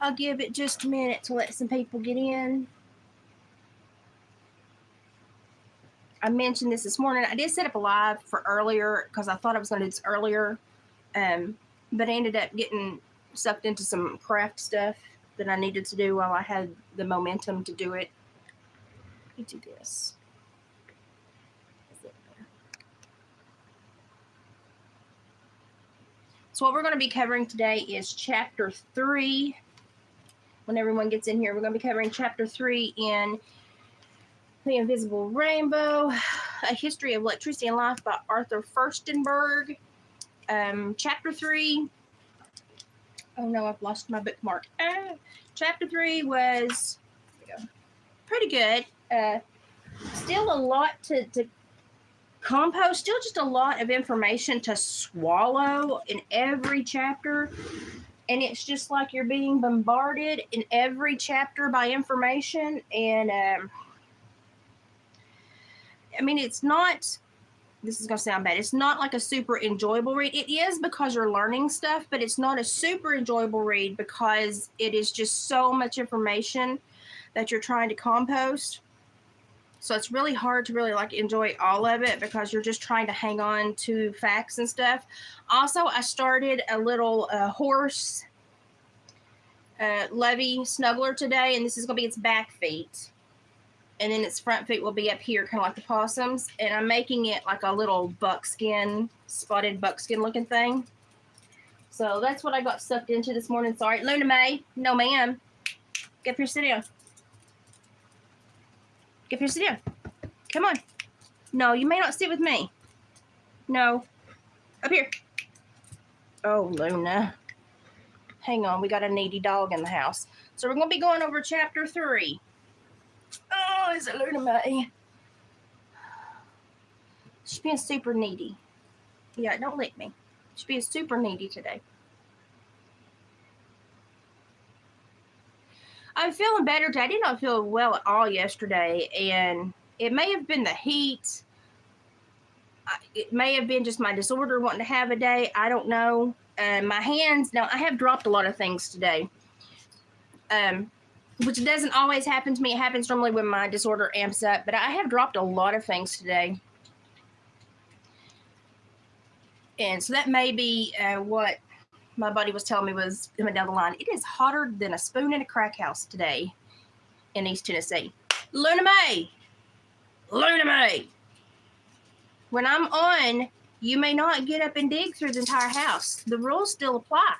I'll give it just a minute to let some people get in. I mentioned this morning. I did set up a live for earlier because I thought I was going to do this earlier, but I ended up getting sucked into some craft stuff that I needed to do while I had the momentum to do it. Let me do this. So what we're going to be covering today is Chapter 3. When everyone gets in here, we're going to be covering Chapter 3 in The Invisible Rainbow, A History of Electricity and Life by Arthur Furstenberg. Chapter 3, oh no, I've lost my bookmark. Chapter 3 was pretty good. Still a lot to compost, still just a lot of information to swallow in every chapter. And it's just like you're being bombarded in every chapter by information. And I mean, it's not, this is going to sound bad, it's not like a super enjoyable read. It is because you're learning stuff, but it's not a super enjoyable read because it is just so much information that you're trying to compost. So it's really hard to really like enjoy all of it because you're just trying to hang on to facts and stuff. Also, I started a little horse levy snuggler today, and this is going to be its back feet. And then its front feet will be up here, kind of like the possums. And I'm making it like a little buckskin, spotted buckskin looking thing. So that's what I got sucked into this morning. Sorry. Luna May. No, ma'am. Get up here, sit down. Get up here, sit down. Come on. No, you may not sit with me. No. Up here. Oh, Luna. Hang on. We got a needy dog in the house. So we're going to be going over Chapter 3. Oh, is it Luna May? She's being super needy. Yeah, don't lick me. She's being super needy today. I'm feeling better today. I did not feel well at all yesterday, and it may have been the heat. It may have been just my disorder wanting to have a day. I don't know. My hands, now I have dropped a lot of things today, which doesn't always happen to me. It happens normally when my disorder amps up, but I have dropped a lot of things today. And so that may be what my buddy was telling me was coming down the line. It is hotter than a spoon in a crack house today in East Tennessee. Luna May! Luna May! When I'm on, you may not get up and dig through the entire house. The rules still apply.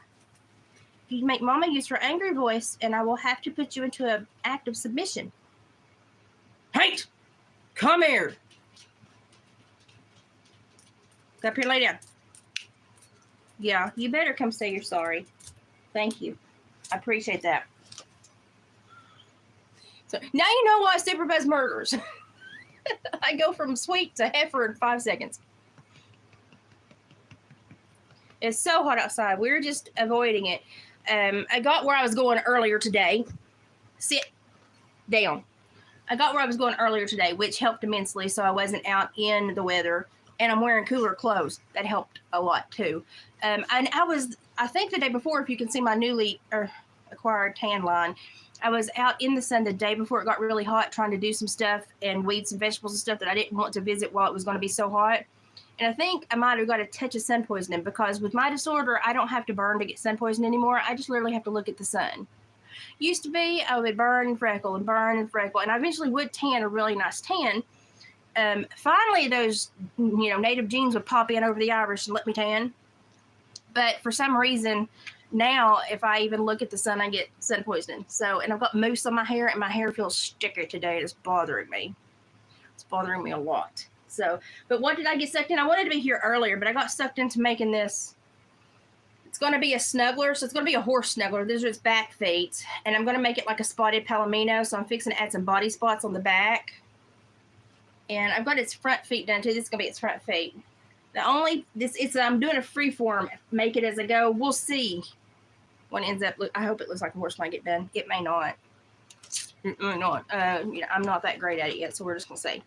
You make Mama use her angry voice, and I will have to put you into an act of submission. Hey! Come here! Go up here, lay down. Yeah, you better come say you're sorry. Thank you. I appreciate that. So now you know why Superbuzz murders. I go from sweet to heifer in 5 seconds. It's so hot outside. We're just avoiding it. I got where I was going earlier today. Sit down. I got where I was going earlier today, which helped immensely, so I wasn't out in the weather. And I'm wearing cooler clothes. That helped a lot, too. And I think the day before, if you can see my newly acquired tan line, I was out in the sun the day before it got really hot trying to do some stuff and weed some vegetables and stuff that I didn't want to visit while it was going to be so hot. And I think I might have got a touch of sun poisoning because with my disorder, I don't have to burn to get sun poisoning anymore. I just literally have to look at the sun. Used to be, I would burn and freckle and burn and freckle, and I eventually would tan a really nice tan. Finally, those native genes would pop in over the iris and let me tan. But for some reason, now if I even look at the sun, I get sun poisoning. So, and I've got mousse on my hair, and my hair feels sticky today. It's bothering me. It's bothering me a lot. So, but what did I get sucked in? I wanted to be here earlier, but I got sucked into making this. It's going to be a snuggler, so it's going to be a horse snuggler. These are its back feet, and I'm going to make it like a spotted palomino. So I'm fixing to add some body spots on the back. And I've got its front feet done too. This is going to be its front feet. I'm doing a free form, make it as I go. We'll see when it ends up. I hope it looks like a horse when I get done. It may not. It may not. I'm not that great at it yet, so we're just going to see.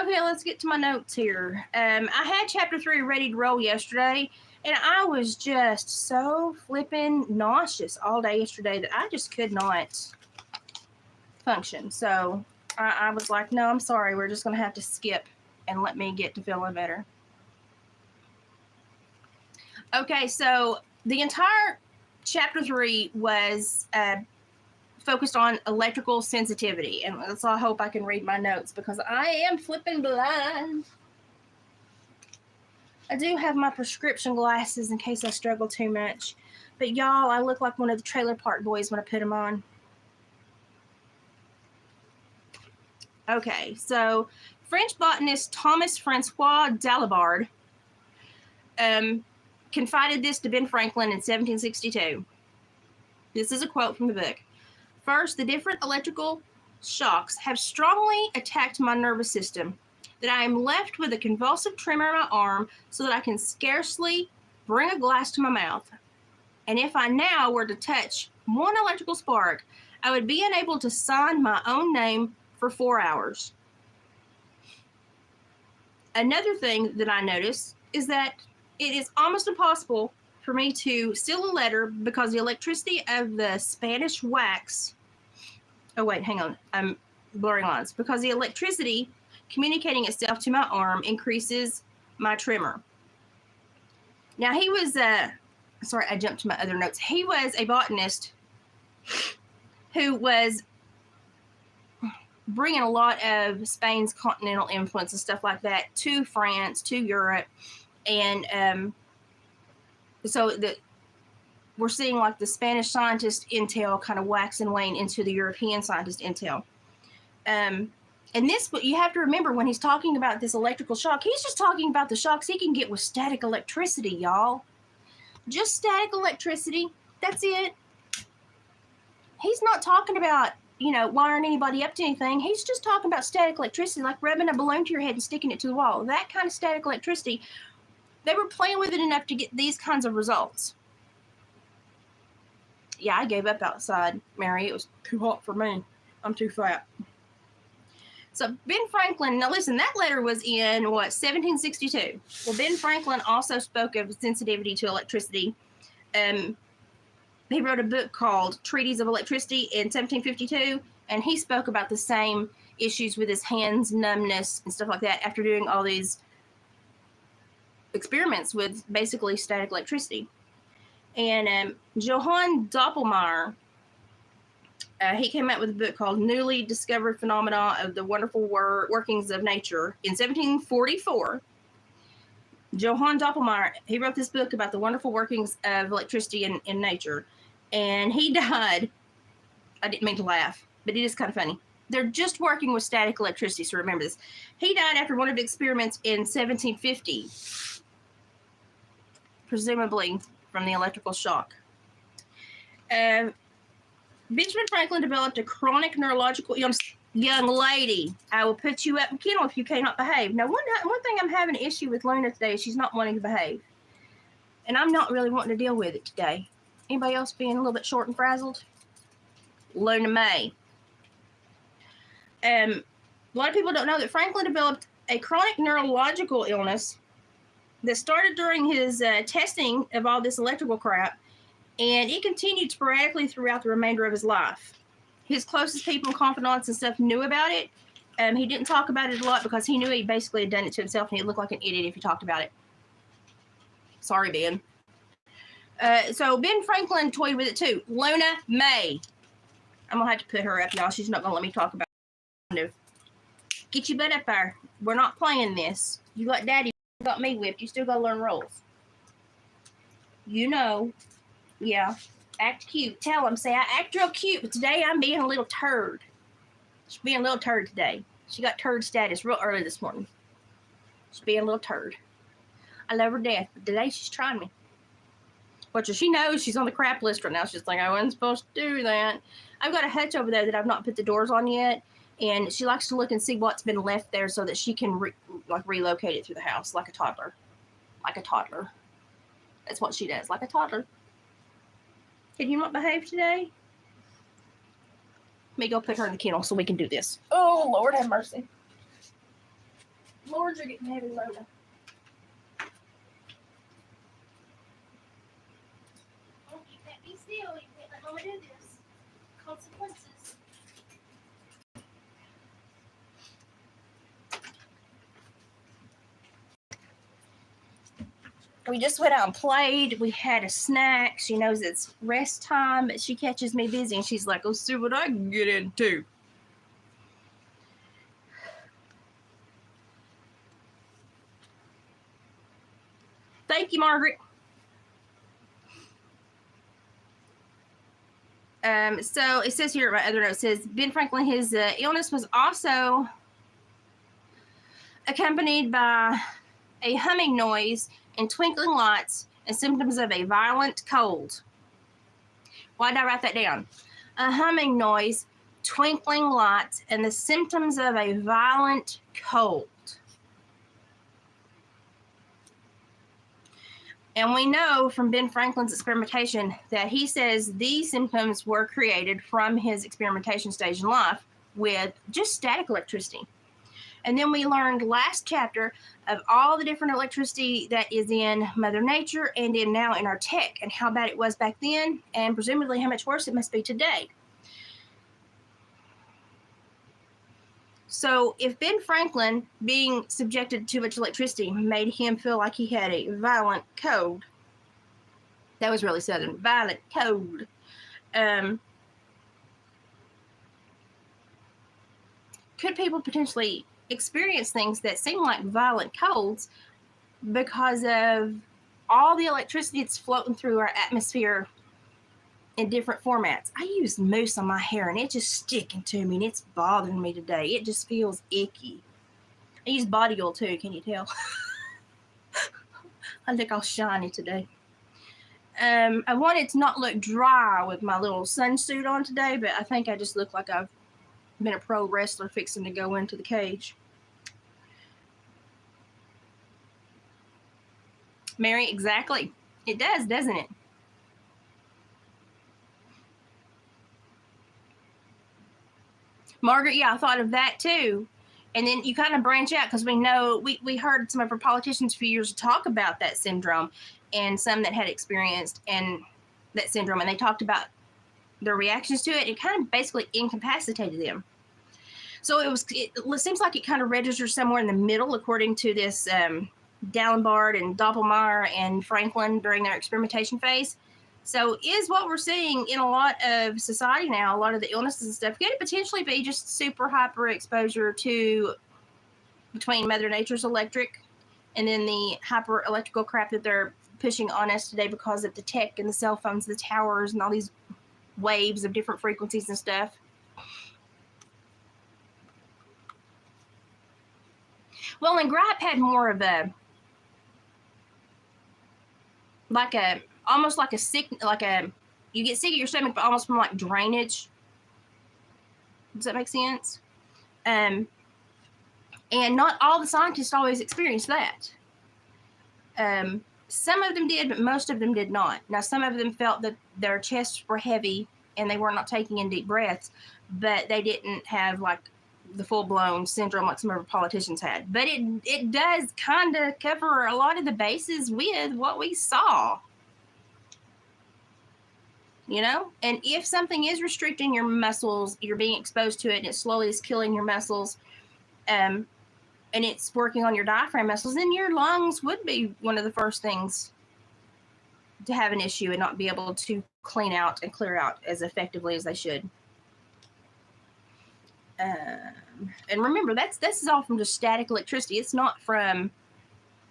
Okay, let's get to my notes here. I had Chapter 3 ready to roll yesterday, And I was just so flipping nauseous all day yesterday that I just could not function. So I was like, no, I'm sorry. We're just going to have to skip and let me get to feeling better. Okay, so the entire chapter 3 was focused on electrical sensitivity. And that's all I hope I can read my notes because I am flipping blind. I do have my prescription glasses in case I struggle too much. But y'all, I look like one of the Trailer Park Boys when I put them on. Okay, so French botanist Thomas Francois Dalibard confided this to Ben Franklin in 1762. This is a quote from the book. First, the different electrical shocks have strongly attacked my nervous system, that I am left with a convulsive tremor in my arm so that I can scarcely bring a glass to my mouth. And if I now were to touch one electrical spark, I would be unable to sign my own name for 4 hours. Another thing that I noticed is that it is almost impossible for me to seal a letter because the electricity of the Spanish wax. Oh, wait, hang on. I'm blurring lines. Because the electricity communicating itself to my arm increases my tremor. Now, he was, sorry, I jumped to my other notes. He was a botanist who was bringing a lot of Spain's continental influence and stuff like that to France, to Europe. And so we're seeing like the Spanish scientist intel kind of wax and wane into the European scientist intel. And this, you have to remember when he's talking about this electrical shock, he's just talking about the shocks he can get with static electricity, y'all. Just static electricity. That's it. He's not talking about, you know, wiring anybody up to anything. He's just talking about static electricity, like rubbing a balloon to your head and sticking it to the wall. That kind of static electricity. They were playing with it enough to get these kinds of results. Yeah, I gave up outside, Mary. It was too hot for me. I'm too fat. So Ben Franklin, now listen, that letter was in, 1762. Well, Ben Franklin also spoke of sensitivity to electricity. He wrote a book called Treatise of Electricity in 1752, and he spoke about the same issues with his hands, numbness, and stuff like that after doing all these experiments with basically static electricity. And Johann Doppelmayr, he came out with a book called Newly Discovered Phenomena of the Wonderful Workings of Nature in 1744. Johann Doppelmayr, he wrote this book about the wonderful workings of electricity in nature. And he died, I didn't mean to laugh, but it is kind of funny. They're just working with static electricity, so remember this. He died after one of the experiments in 1750, presumably from the electrical shock. Benjamin Franklin developed a chronic neurological illness. Young lady, I will put you up in kennel if you cannot behave. Now, one thing I'm having an issue with Luna today is she's not wanting to behave. And I'm not really wanting to deal with it today. Anybody else being a little bit short and frazzled? Luna May. A lot of people don't know that Franklin developed a chronic neurological illness that started during his testing of all this electrical crap, and it continued sporadically throughout the remainder of his life. His closest people and confidants and stuff knew about it. He didn't talk about it a lot because he knew he basically had done it to himself, and he'd look like an idiot if he talked about it. Sorry, Ben. So Ben Franklin toyed with it too. Luna May. I'm going to have to put her up, y'all. She's not going to let me talk about it. Get your butt up there. We're not playing this. You got daddy, you got me whipped. You still got to learn rules. You know. Yeah. Act cute. Tell them. Say, I act real cute, but today I'm being a little turd. She's being a little turd today. She got turd status real early this morning. She's being a little turd. I love her to death, but today she's trying me. But she knows she's on the crap list right now. She's like, I wasn't supposed to do that. I've got a hutch over there that I've not put the doors on yet, and she likes to look and see what's been left there so that she can relocate it through the house like a toddler. Like a toddler. That's what she does, like a toddler. Can you not behave today? Let me go put her in the kennel so we can do this. Oh, Lord have mercy. Lord, you're getting heavy, Lola. we do this. Consequences. We just went out and played. We had a snack. She knows it's rest time, but she catches me busy and she's like, let's see what I can get into. Thank you, Margaret. So it says here, my other note says, Ben Franklin, his illness was also accompanied by a humming noise and twinkling lights and symptoms of a violent cold. Why did I write that down? A humming noise, twinkling lights, and the symptoms of a violent cold. And we know from Ben Franklin's experimentation that he says these symptoms were created from his experimentation stage in life with just static electricity. And then we learned last chapter of all the different electricity that is in Mother Nature and now in our tech, and how bad it was back then, and presumably how much worse it must be today. So if Ben Franklin being subjected to too much electricity made him feel like he had a violent cold, that was really Southern, violent cold, could people potentially experience things that seem like violent colds because of all the electricity that's floating through our atmosphere in different formats? I use mousse on my hair and it's just sticking to me and it's bothering me today. It just feels icky. I use body oil too, can you tell? I look all shiny today. I wanted to not look dry with my little sunsuit on today, but I think I just look like I've been a pro wrestler fixing to go into the cage. Mary, exactly. It does, doesn't it? Margaret, yeah, I thought of that too. And then you kind of branch out because we know, we heard some of our politicians for years talk about that syndrome, and some that had experienced and that syndrome, and they talked about their reactions to it. It kind of basically incapacitated them. So it seems like it kind of registers somewhere in the middle, according to this Dallenbard and Doppelmayr and Franklin during their experimentation phase. So is what we're seeing in a lot of society now, a lot of the illnesses and stuff, could it potentially be just super hyper exposure to between Mother Nature's electric and then the hyper electrical crap that they're pushing on us today because of the tech and the cell phones, the towers, and all these waves of different frequencies and stuff? Well, and gripe had more of a, almost like a sick, you get sick of your stomach, but almost from like drainage. Does that make sense? And not all the scientists always experience that. Some of them did, but most of them did not. Now, some of them felt that their chests were heavy and they were not taking in deep breaths, but they didn't have like the full-blown syndrome like some of our politicians had. But it does kind of cover a lot of the bases with what we saw. You know, and if something is restricting your muscles, you're being exposed to it, and it slowly is killing your muscles, and it's working on your diaphragm muscles, then your lungs would be one of the first things to have an issue and not be able to clean out and clear out as effectively as they should. And remember, this is all from just static electricity. It's not from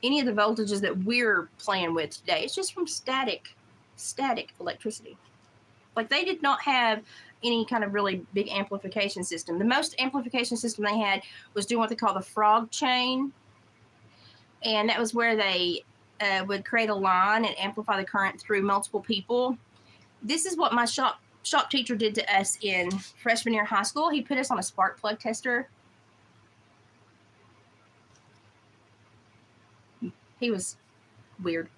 any of the voltages that we're playing with today. It's just from static electricity. Like, they did not have any kind of really big amplification system. The most amplification system they had was doing what they call the frog chain. And that was where they would create a line and amplify the current through multiple people. This is what my shop teacher did to us in freshman year of high school. He put us on a spark plug tester. He was weird.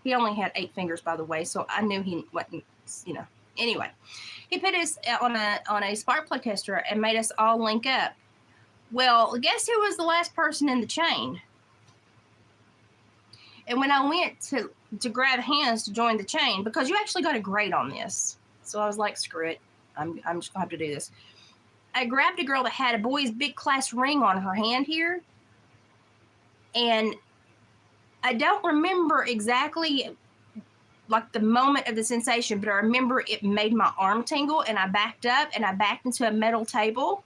He only had 8 fingers, by the way, so I knew he wasn't, you know. Anyway, he put us on a spark plug tester and made us all link up. Well, guess who was the last person in the chain? And when I went to grab hands to join the chain, because you actually got a grade on this. So I was like, screw it. I'm just gonna have to do this. I grabbed a girl that had a boy's big class ring on her hand here. And I don't remember exactly like the moment of the sensation, but I remember it made my arm tingle, and I backed up and I backed into a metal table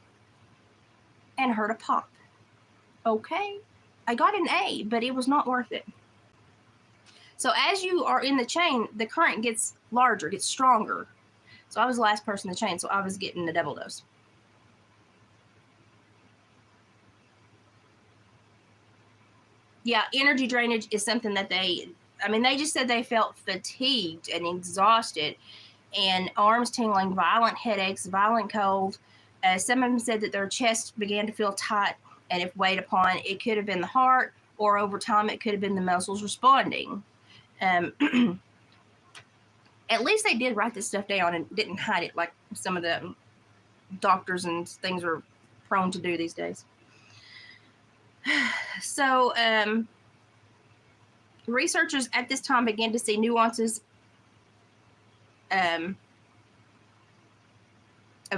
and heard a pop. Okay. I got an A, but it was not worth it. So as you are in the chain, the current gets larger, gets stronger. So I was the last person in the chain, so I was getting the double dose. Yeah, energy drainage is something that they just said they felt fatigued and exhausted, and arms tingling, violent headaches, violent cold. Some of them said that their chest began to feel tight, and if weighed upon, it could have been the heart, or over time, it could have been the muscles responding. At least they did write this stuff down and didn't hide it like some of the doctors and things are prone to do these days. So, researchers at this time began to see nuances of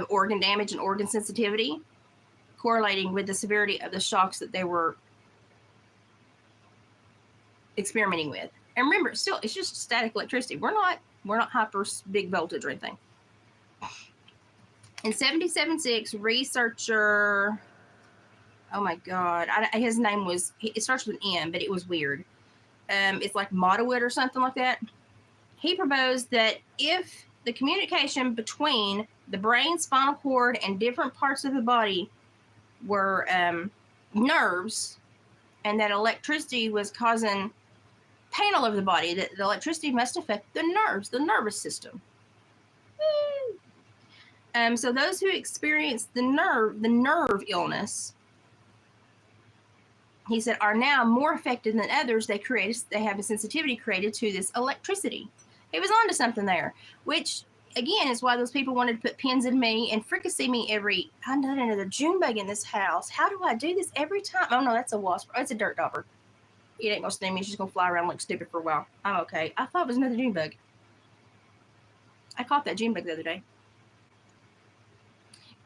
organ damage and organ sensitivity, correlating with the severity of the shocks that they were experimenting with. And remember, still, it's just static electricity. We're not hyper big voltage or anything. In 77.6, researcher, oh my God, his name was, it starts with an M, but it was weird. It's like Modowit or something like that. He proposed that if the communication between the brain, spinal cord, and different parts of the body were nerves, and that electricity was causing pain all over the body, that the electricity must affect the nerves, the nervous system. So those who experience the nerve illness, he said, are now more affected than others. They have a sensitivity created to this electricity. He was onto something there, which again is why those people wanted to put pins in me and fricassee me I know another June bug in this house. How do I do this every time? Oh no, that's a wasp. Oh, it's a dirt dauber. It ain't gonna sting me. She's gonna fly around and look stupid for a while. I'm okay. I thought it was another June bug. I caught that June bug the other day.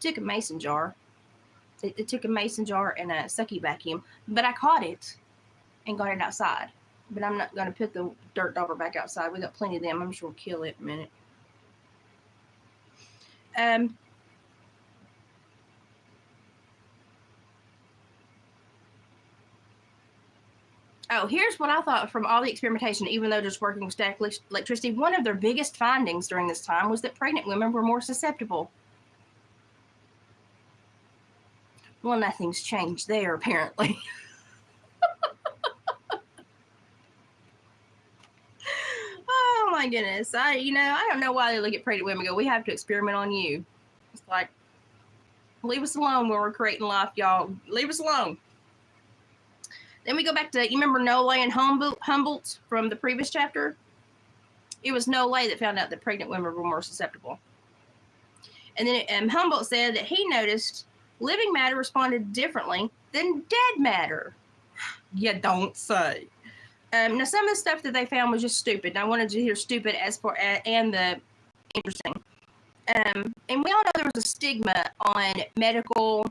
Took a mason jar. It took a mason jar and a sucky vacuum, but I caught it and got it outside. But I'm not going to put the dirt dauber back outside. We got plenty of them. I'm sure we'll kill it in a minute. Oh, here's what I thought from all the experimentation, even though just working with static electricity. One of their biggest findings during this time was that pregnant women were more susceptible. Well, nothing's changed there, apparently. Oh, my goodness. I don't know why they look at pregnant women and go, we have to experiment on you. It's like, leave us alone when we're creating life, y'all. Leave us alone. Then we go back to, you remember Nole and Humboldt from the previous chapter? It was Nole that found out that pregnant women were more susceptible. And then Humboldt said that he noticed living matter responded differently than dead matter. You don't say. Now, some of the stuff that they found was just stupid. And I wanted to hear stupid and the interesting. And we all know there was a stigma on medical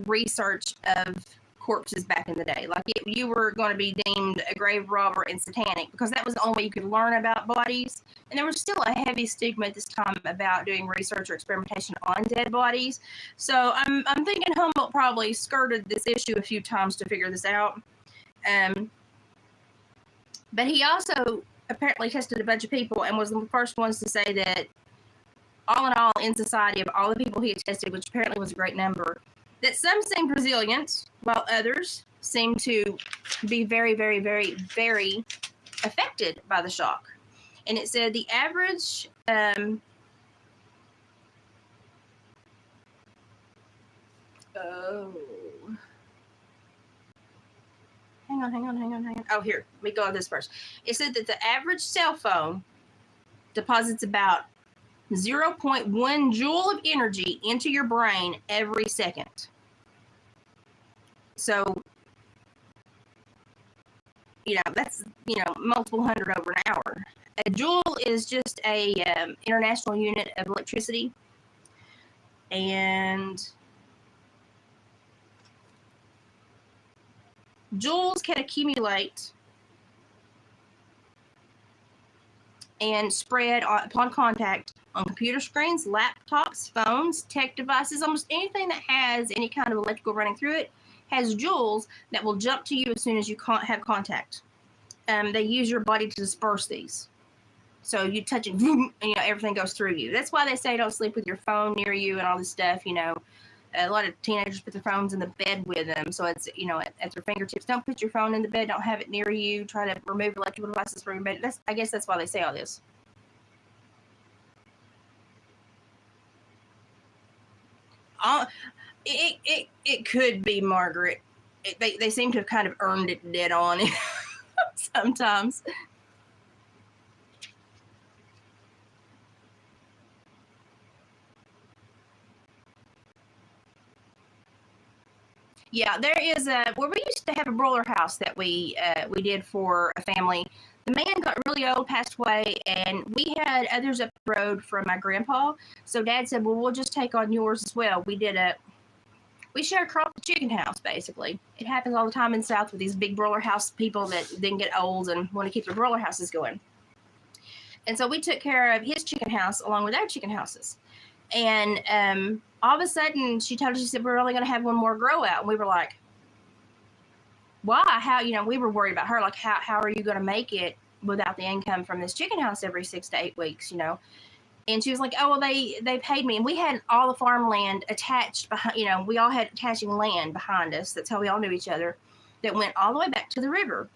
research of corpses back in the day. Like you were going to be deemed a grave robber and satanic because that was the only way you could learn about bodies. And there was still a heavy stigma at this time about doing research or experimentation on dead bodies. So I'm thinking Humboldt probably skirted this issue a few times to figure this out. But he also apparently tested a bunch of people and was the first ones to say that all in all, in society, of all the people he had tested, which apparently was a great number, that some seemed resilient, while others seemed to be very, very, very, very affected by the shock. And it said the average hang on. Oh, here, let me go on this first. It said that the average cell phone deposits about 0.1 joule of energy into your brain every second. So that's, multiple hundred over an hour. A joule is just a international unit of electricity. And joules can accumulate and spread upon contact on computer screens, laptops, phones, tech devices. Almost anything that has any kind of electrical running through it has joules that will jump to you as soon as you have contact. They use your body to disperse these. So you touch it, and everything goes through you. That's why they say don't sleep with your phone near you and all this stuff. A lot of teenagers put their phones in the bed with them, so it's at their fingertips. Don't put your phone in the bed. Don't have it near you. Try to remove electrical devices from your bed. I guess that's why they say all this. It could be Margaret. They seem to have kind of earned it dead on sometimes. Yeah, there is where we used to have a broiler house that we did for a family. The man got really old, passed away, and we had others up the road from my grandpa. So Dad said, "Well, we'll just take on yours as well." We shared across the chicken house, basically. It happens all the time in the South with these big broiler house people that then get old and want to keep their broiler houses going. And so we took care of his chicken house along with our chicken houses. And all of a sudden, she said, "We're only going to have one more grow out." And we were like, "Why? How?" We were worried about her. Like, how are you going to make it without the income from this chicken house every 6 to 8 weeks, And she was like, "Oh, well, they paid me." And we had all the farmland attached behind, we all had attaching land behind us. That's how we all knew each other. That went all the way back to the river.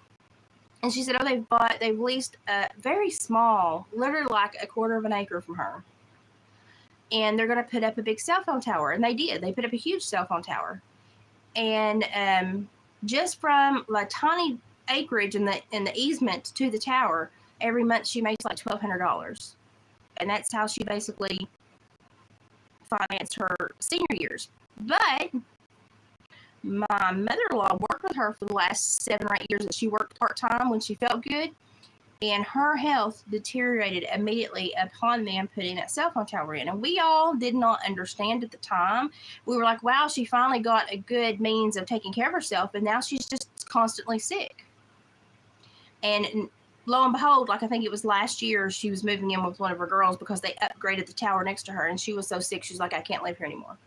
And she said, "Oh, they've leased a very small, literally like a quarter of an acre from her. And they're going to put up a big cell phone tower." And they did. They put up a huge cell phone tower. And just from a tiny acreage in the easement to the tower, every month she makes like $1,200. And that's how she basically financed her senior years. But my mother-in-law worked with her for the last 7 or 8 years that she worked part-time when she felt good. And her health deteriorated immediately upon them putting that cell phone tower in. And we all did not understand at the time. We were like, wow, she finally got a good means of taking care of herself, and now she's just constantly sick. And lo and behold, like I think it was last year, she was moving in with one of her girls because they upgraded the tower next to her, and she was so sick, she's like, "I can't live here anymore."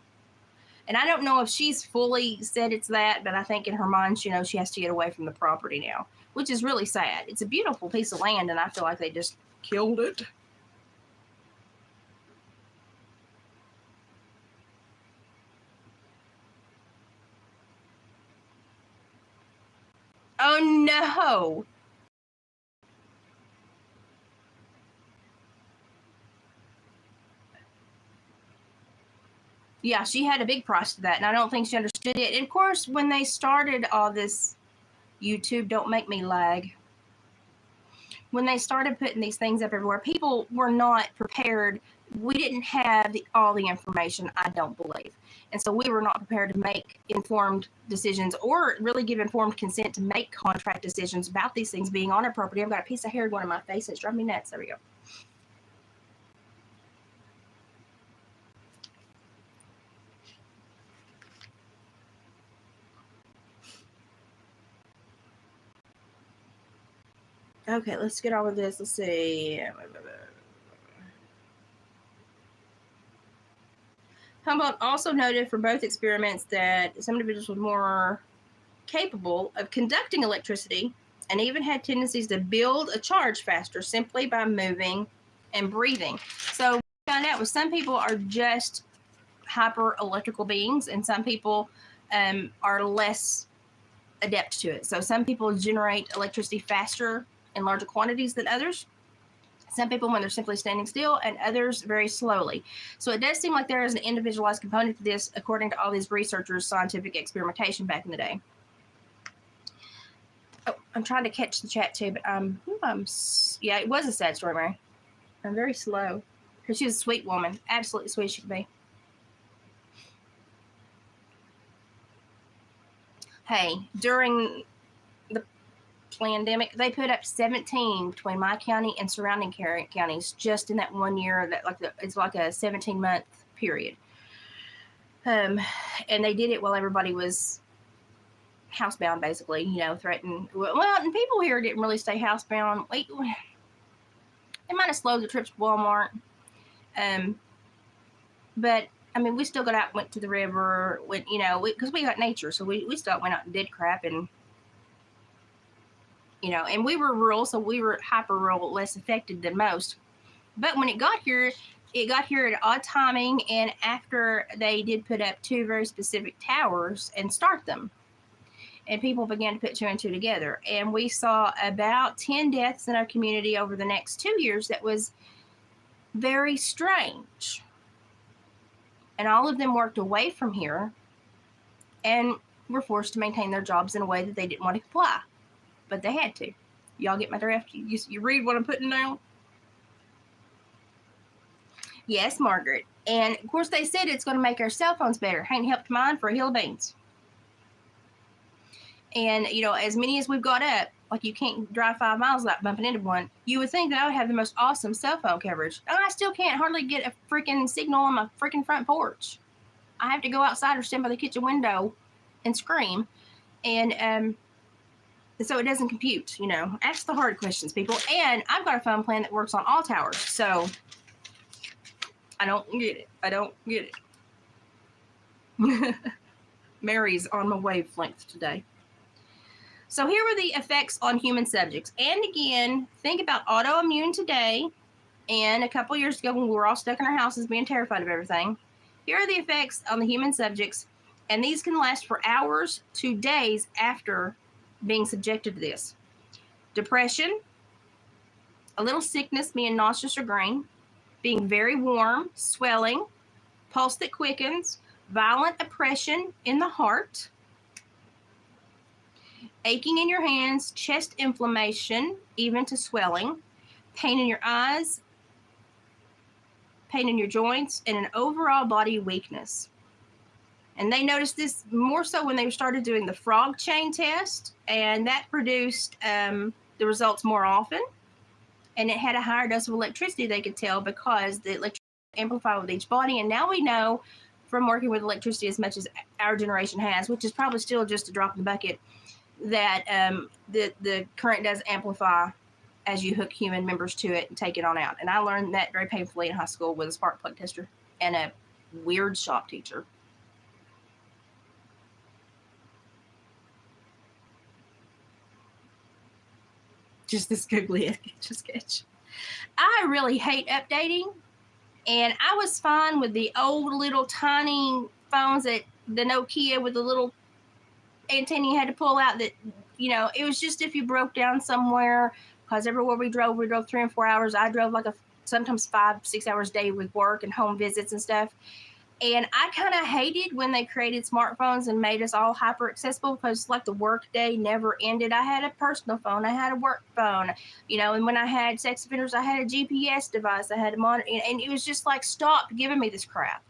And I don't know if she's fully said it's that, but I think in her mind, she knows she has to get away from the property now, which is really sad. It's a beautiful piece of land, and I feel like they just killed it. Oh, no. Yeah, she had a big price to that, and I don't think she understood it. And of course, when they started all this YouTube, don't make me lag. When they started putting these things up everywhere, people were not prepared. We didn't have all the information, I don't believe. And so we were not prepared to make informed decisions or really give informed consent to make contract decisions about these things being on our property. I've got a piece of hair going in my face. It's driving me nuts. There we go. Okay, let's get on with this. Let's see. Humboldt also noted for both experiments that some individuals were more capable of conducting electricity and even had tendencies to build a charge faster simply by moving and breathing. So we found out with some people are just hyper electrical beings, and some people are less adept to it. So some people generate electricity faster in larger quantities than others. Some people when they're simply standing still, and others very slowly. So it does seem like there is an individualized component to this, according to all these researchers' scientific experimentation back in the day. Oh, I'm trying to catch the chat too, but yeah, it was a sad story, Mary. I'm very slow. Because she was a sweet woman. Absolutely sweet she could be. Hey, during the pandemic, they put up 17 between my county and surrounding counties just in that 1 year. It's like a 17-month period. And they did it while everybody was housebound, basically, threatened. Well, and people here didn't really stay housebound. They might have slowed the trips to Walmart. But I mean, we still got out, went to the river, because we got nature, so we still went out and did crap, and and we were rural, so we were hyper rural, less affected than most. But when it got here at odd timing, and after they did put up 2 very specific towers and start them, and people began to put 2 and 2 together, and we saw about 10 deaths in our community over the next 2 years. That was very strange. And all of them worked away from here and were forced to maintain their jobs in a way that they didn't want to comply. But they had to. Y'all get my draft? You read what I'm putting down? Yes, Margaret. And, of course, they said it's going to make our cell phones better. Ain't helped mine for a hill of beans. And, as many as we've got up, like you can't drive 5 miles without bumping into one, you would think that I would have the most awesome cell phone coverage. And I still can't hardly get a freaking signal on my freaking front porch. I have to go outside or stand by the kitchen window and scream. And so it doesn't compute, Ask the hard questions, people. And I've got a phone plan that works on all towers. So I don't get it. Mary's on my wavelength today. So here were the effects on human subjects. And again, think about autoimmune today and a couple years ago when we were all stuck in our houses being terrified of everything. Here are the effects on the human subjects, and these can last for hours to days after being subjected to this. Depression, a little sickness, being nauseous or green, being very warm, swelling, pulse that quickens, violent oppression in the heart, aching in your hands, chest inflammation, even to swelling, pain in your eyes, pain in your joints, and an overall body weakness. And they noticed this more so when they started doing the frog chain test, and that produced the results more often. And it had a higher dose of electricity, they could tell, because the electricity amplified with each body. And now we know from working with electricity as much as our generation has, which is probably still just a drop in the bucket, that the current does amplify as you hook human members to it and take it on out. And I learned that very painfully in high school with a spark plug tester and a weird shop teacher. Just this googly sketch. I really hate updating, and I was fine with the old little tiny phones, that the Nokia with the little antenna you had to pull out, that it was just if you broke down somewhere, because everywhere we drove 3 and 4 hours. I drove like sometimes 5-6 hours a day with work and home visits and stuff. And I kind of hated when they created smartphones and made us all hyper accessible, because like the work day never ended. I had a personal phone, I had a work phone, and when I had sex offenders, I had a GPS device, I had a monitor, and it was just like, stop giving me this crap.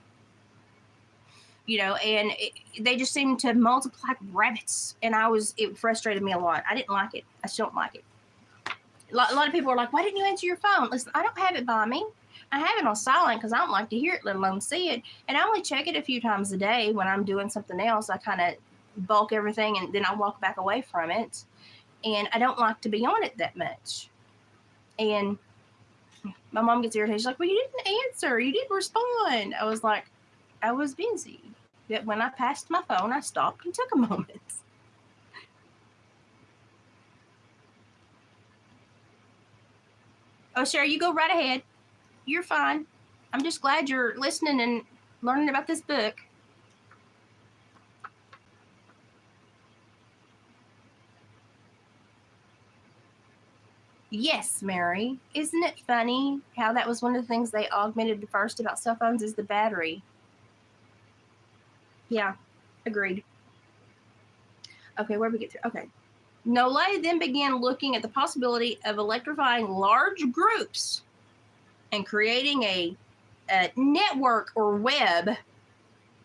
And they just seemed to multiply like rabbits. And it frustrated me a lot. I didn't like it. I still don't like it. A lot of people are like, why didn't you answer your phone? Listen, I don't have it by me. I have it on silent because I don't like to hear it, let alone see it. And I only check it a few times a day when I'm doing something else. I kind of bulk everything and then I walk back away from it. And I don't like to be on it that much. And my mom gets irritated. She's like, well, you didn't answer. You didn't respond. I was like, I was busy. That when I passed my phone, I stopped and took a moment. Oh, Sherry, you go right ahead. You're fine. I'm just glad you're listening and learning about this book. Yes, Mary. Isn't it funny how that was one of the things they augmented first about cell phones is the battery? Yeah, agreed. Okay, where did we get to? Okay. Nole then began looking at the possibility of electrifying large groups and creating a network or web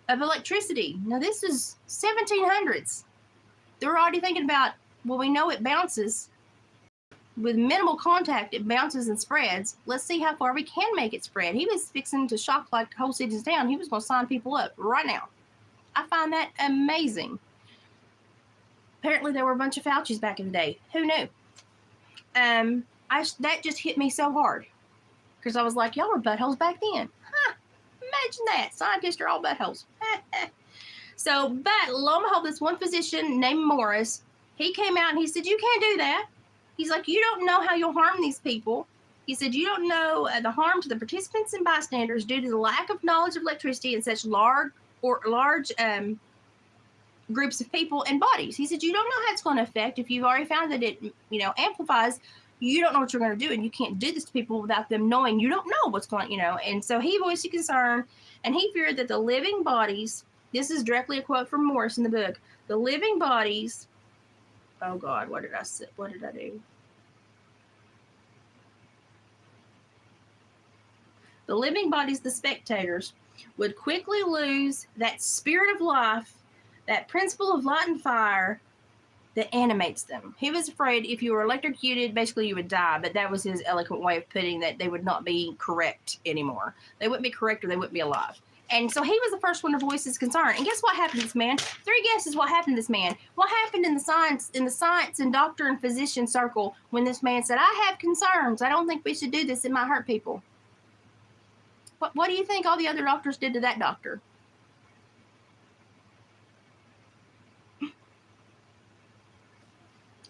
of electricity. Now, this is 1700s. They're already thinking about Well, we know it bounces. With minimal contact, it bounces and spreads. Let's see how far we can make it spread. He was fixing to shock like whole cities down. He was going to sign people up right now. I find that amazing. Apparently, there were a bunch of Faucis back in the day. Who knew? That just hit me so hard because I was like, y'all were buttholes back then. Huh? Imagine that. Scientists are all buttholes. So, but lo and behold, this one physician named Morris, he came out and he said, you can't do that. He's like, you don't know how you'll harm these people. He said, you don't know the harm to the participants and bystanders due to the lack of knowledge of electricity in such large groups of people and bodies. He said, you don't know how it's going to affect. If you've already found that it, amplifies, you don't know what you're going to do. And you can't do this to people without them knowing. You don't know what's going, And so he voiced a concern, and he feared that the living bodies, this is directly a quote from Morris in the book, the living bodies, oh God, what did I say? What did I do? The living bodies, the spectators, would quickly lose that spirit of life, that principle of light and fire that animates them. He was afraid if you were electrocuted, basically you would die, but that was his eloquent way of putting that they would not be correct anymore. They wouldn't be correct or they wouldn't be alive. And so he was the first one to voice his concern. And guess what happened to this man? 3 guesses what happened to this man. What happened in the science and doctor and physician circle when this man said, I have concerns. I don't think we should do this. It might hurt people. What do you think all the other doctors did to that doctor?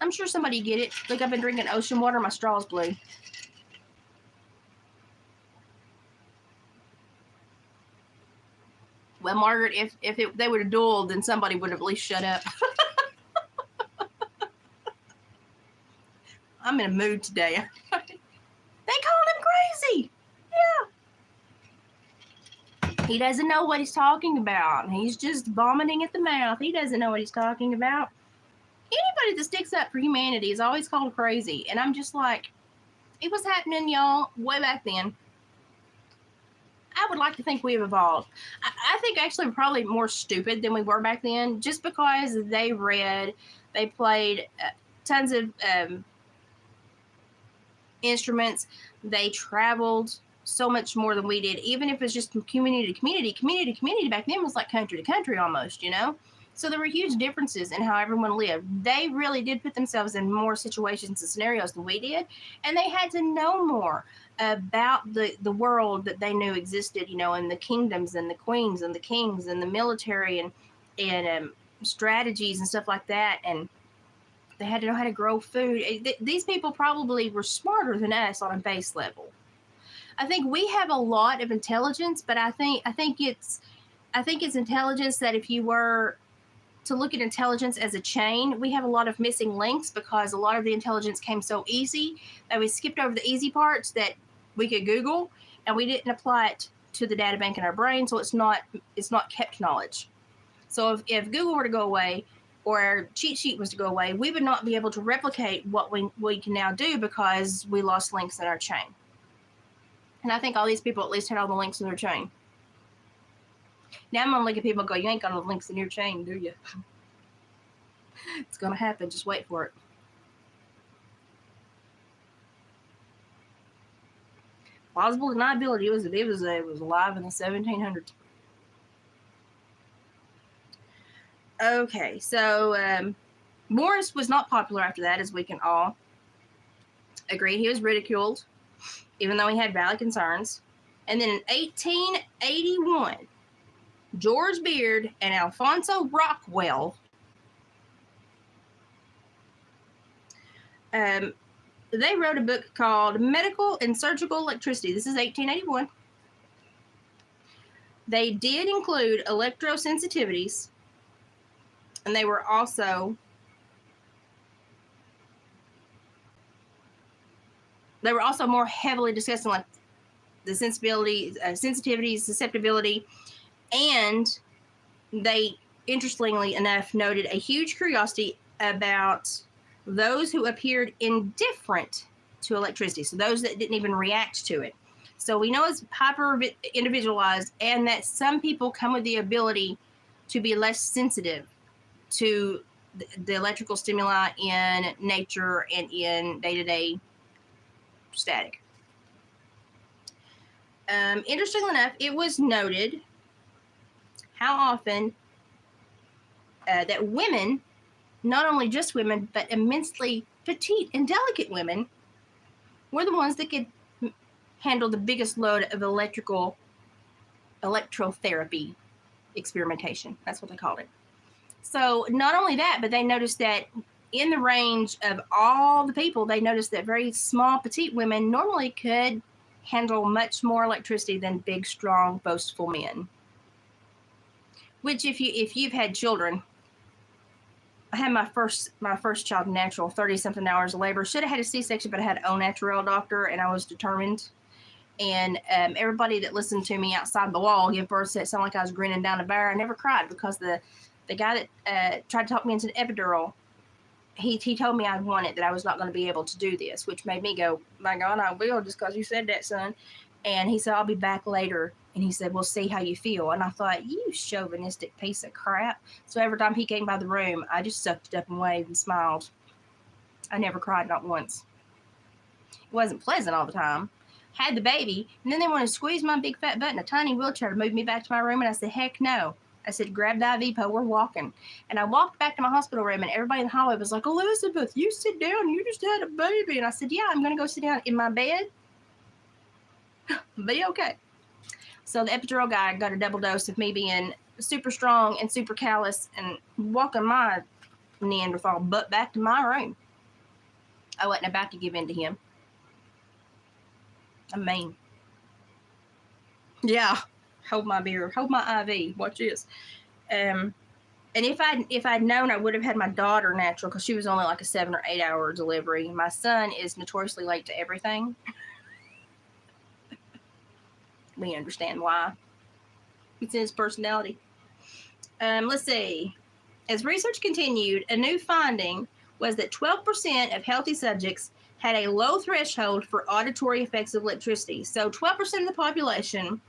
I'm sure somebody get it. Look, I've been drinking ocean water. My straw's blue. Well, Margaret, if they would have dueled, then somebody would have at least shut up. I'm in a mood today. They called him crazy. Yeah. He doesn't know what he's talking about. He's just vomiting at the mouth. He doesn't know what he's talking about. Anybody that sticks up for humanity is always called crazy. And I'm just like, it was happening, y'all, way back then. I would like to think we've evolved. I think actually we're probably more stupid than we were back then, just because they read, they played tons of instruments, they traveled so much more than we did, even if it's just from community to community. Community to community back then was like country to country almost, So there were huge differences in how everyone lived. They really did put themselves in more situations and scenarios than we did, and they had to know more about the world that they knew existed, and the kingdoms and the queens and the kings and the military and strategies and stuff like that. And they had to know how to grow food. These people probably were smarter than us on a base level. I think we have a lot of intelligence, but I think it's intelligence that if you were to look at intelligence as a chain, we have a lot of missing links because a lot of the intelligence came so easy that we skipped over the easy parts that we could Google, and we didn't apply it to the data bank in our brain, so it's not kept knowledge. So if Google were to go away, or our cheat sheet was to go away, we would not be able to replicate what we can now do because we lost links in our chain. And I think all these people at least had all the links in their chain. Now I'm going to look at people and go, you ain't got no links in your chain, do you? It's going to happen. Just wait for it. Plausible deniability. It was alive in the 1700s. Okay, so Morris was not popular after that, as we can all agree. He was ridiculed, even though he had valid concerns. And then in 1881, George Beard and Alfonso Rockwell they wrote a book called Medical and Surgical Electricity. This is 1881. They did include electrosensitivities, and they were also more heavily discussing like the sensitivities, susceptibility, and they, interestingly enough, noted a huge curiosity about those who appeared indifferent to electricity, so those that didn't even react to it. So we know it's hyper individualized, and that some people come with the ability to be less sensitive to the electrical stimuli in nature and in day-to-day static. Interestingly enough, it was noted how often that women, not only just women, but immensely petite and delicate women, were the ones that could handle the biggest load of electrotherapy experimentation. That's what they called it. So not only that, but they noticed that in the range of all the people, they noticed that very small, petite women normally could handle much more electricity than big, strong, boastful men. Which, if you've had children, I had my first child natural, 30-something hours of labor. Should have had a C-section, but I had an au naturel doctor, and I was determined. And everybody that listened to me outside the wall give birth said it sounded like I was grinning down a bear. I never cried because the guy that tried to talk me into an epidural, he told me I'd want it, that I was not going to be able to do this, which made me go, my God, I will, just because you said that, son. And he said, I'll be back later. And he said, we'll see how you feel. And I thought, you chauvinistic piece of crap. So every time he came by the room, I just sucked it up and waved and smiled. I never cried, not once. It wasn't pleasant all the time. Had the baby, and then they wanted to squeeze my big fat butt in a tiny wheelchair to move me back to my room. And I said, heck no. I said, grab the IV pole, we're walking. And I walked back to my hospital room, and everybody in the hallway was like, Elizabeth, you sit down. You just had a baby. And I said, yeah, I'm going to go sit down in my bed. Be okay. So the epidural guy got a double dose of me being super strong and super callous and walking my Neanderthal butt back to my room. I wasn't about to give in to him. I'm mean. Yeah. Hold my beer. Hold my IV. Watch this. And if I'd known, I would have had my daughter natural, because she was only like a 7 or 8 hour delivery. My son is notoriously late to everything. We understand why. It's in his personality. Let's see. As research continued, a new finding was that 12% of healthy subjects had a low threshold for auditory effects of electricity. So 12% of the population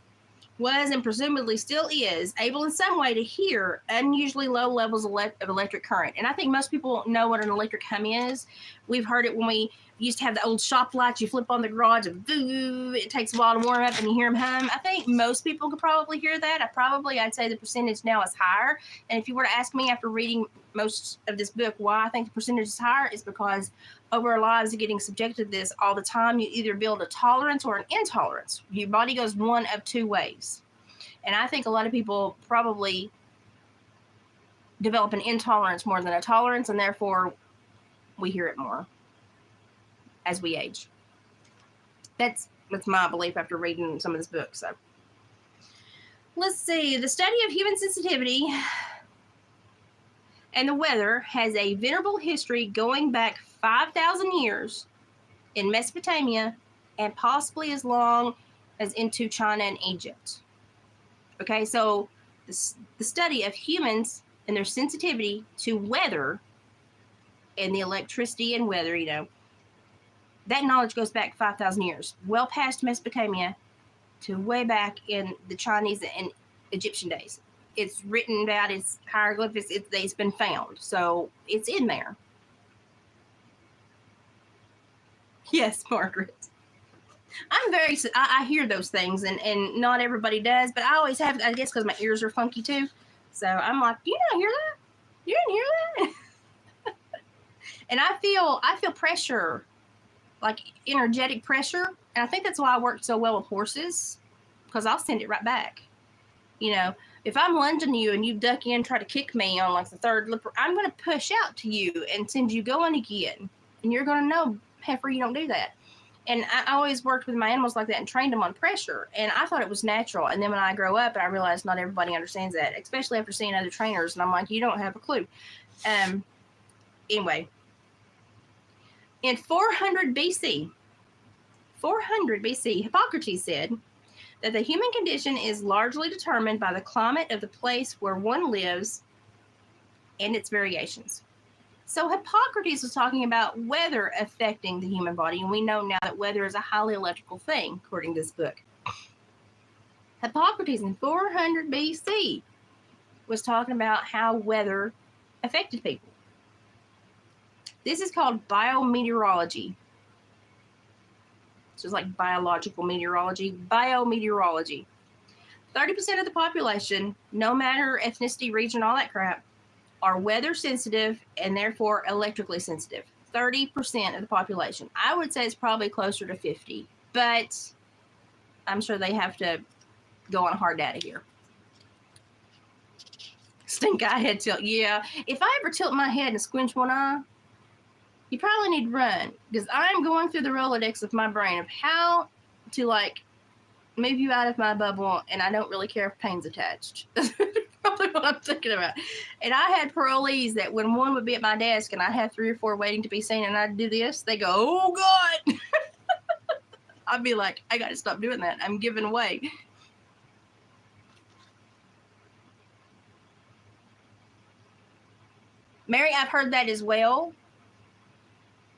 was, and presumably still is, able in some way to hear unusually low levels of electric current. And I think most people know what an electric hum is. We've heard it when we used to have the old shop lights. You flip on the garage and boo, it takes a while to warm up and you hear them hum. I think most people could probably hear that. I'd say the percentage now is higher. And if you were to ask me after reading most of this book why I think the percentage is higher, is because over our lives of getting subjected to this all the time, you either build a tolerance or an intolerance. Your body goes one of two ways. And I think a lot of people probably develop an intolerance more than a tolerance, and therefore we hear it more as we age. That's my belief after reading some of this book. So let's see. The study of human sensitivity and the weather has a venerable history going back 5,000 years in Mesopotamia and possibly as long as into China and Egypt. Okay, so the study of humans and their sensitivity to weather and the electricity and weather, that knowledge goes back 5,000 years, well past Mesopotamia to way back in the Chinese and Egyptian days. It's written about, it's hieroglyphics, it's been found. So it's in there. Yes, Margaret. I hear those things, and not everybody does, but I always have, I guess because my ears are funky too. So I'm like, you don't hear that? You didn't hear that? And I feel pressure, like energetic pressure. And I think that's why I work so well with horses, because I'll send it right back. If I'm lunging you and you duck in and try to kick me on like the third lip, I'm going to push out to you and send you going again. And you're going to know, heifer, you don't do that. And I always worked with my animals like that and trained them on pressure. And I thought it was natural. And then when I grow up, I realized not everybody understands that, especially after seeing other trainers. And I'm like, you don't have a clue. Anyway, in 400 BC, Hippocrates said that the human condition is largely determined by the climate of the place where one lives and its variations. So Hippocrates was talking about weather affecting the human body, and we know now that weather is a highly electrical thing, according to this book. Hippocrates in 400 BC was talking about how weather affected people. This is called biometeorology. So it's like biological meteorology, biometeorology. 30% of the population, no matter ethnicity, region, all that crap, are weather sensitive and therefore electrically sensitive. 30% of the population. I would say it's probably closer to 50, but I'm sure they have to go on hard data here. Stink eye head tilt. Yeah, if I ever tilt my head and squinch one eye, you probably need to run, because I'm going through the Rolodex of my brain of how to like move you out of my bubble, and I don't really care if pain's attached. That's probably what I'm thinking about. And I had parolees that when one would be at my desk and I had 3 or 4 waiting to be seen and I'd do this, they go, oh God. I'd be like, I got to stop doing that. I'm giving away. Mary, I've heard that as well.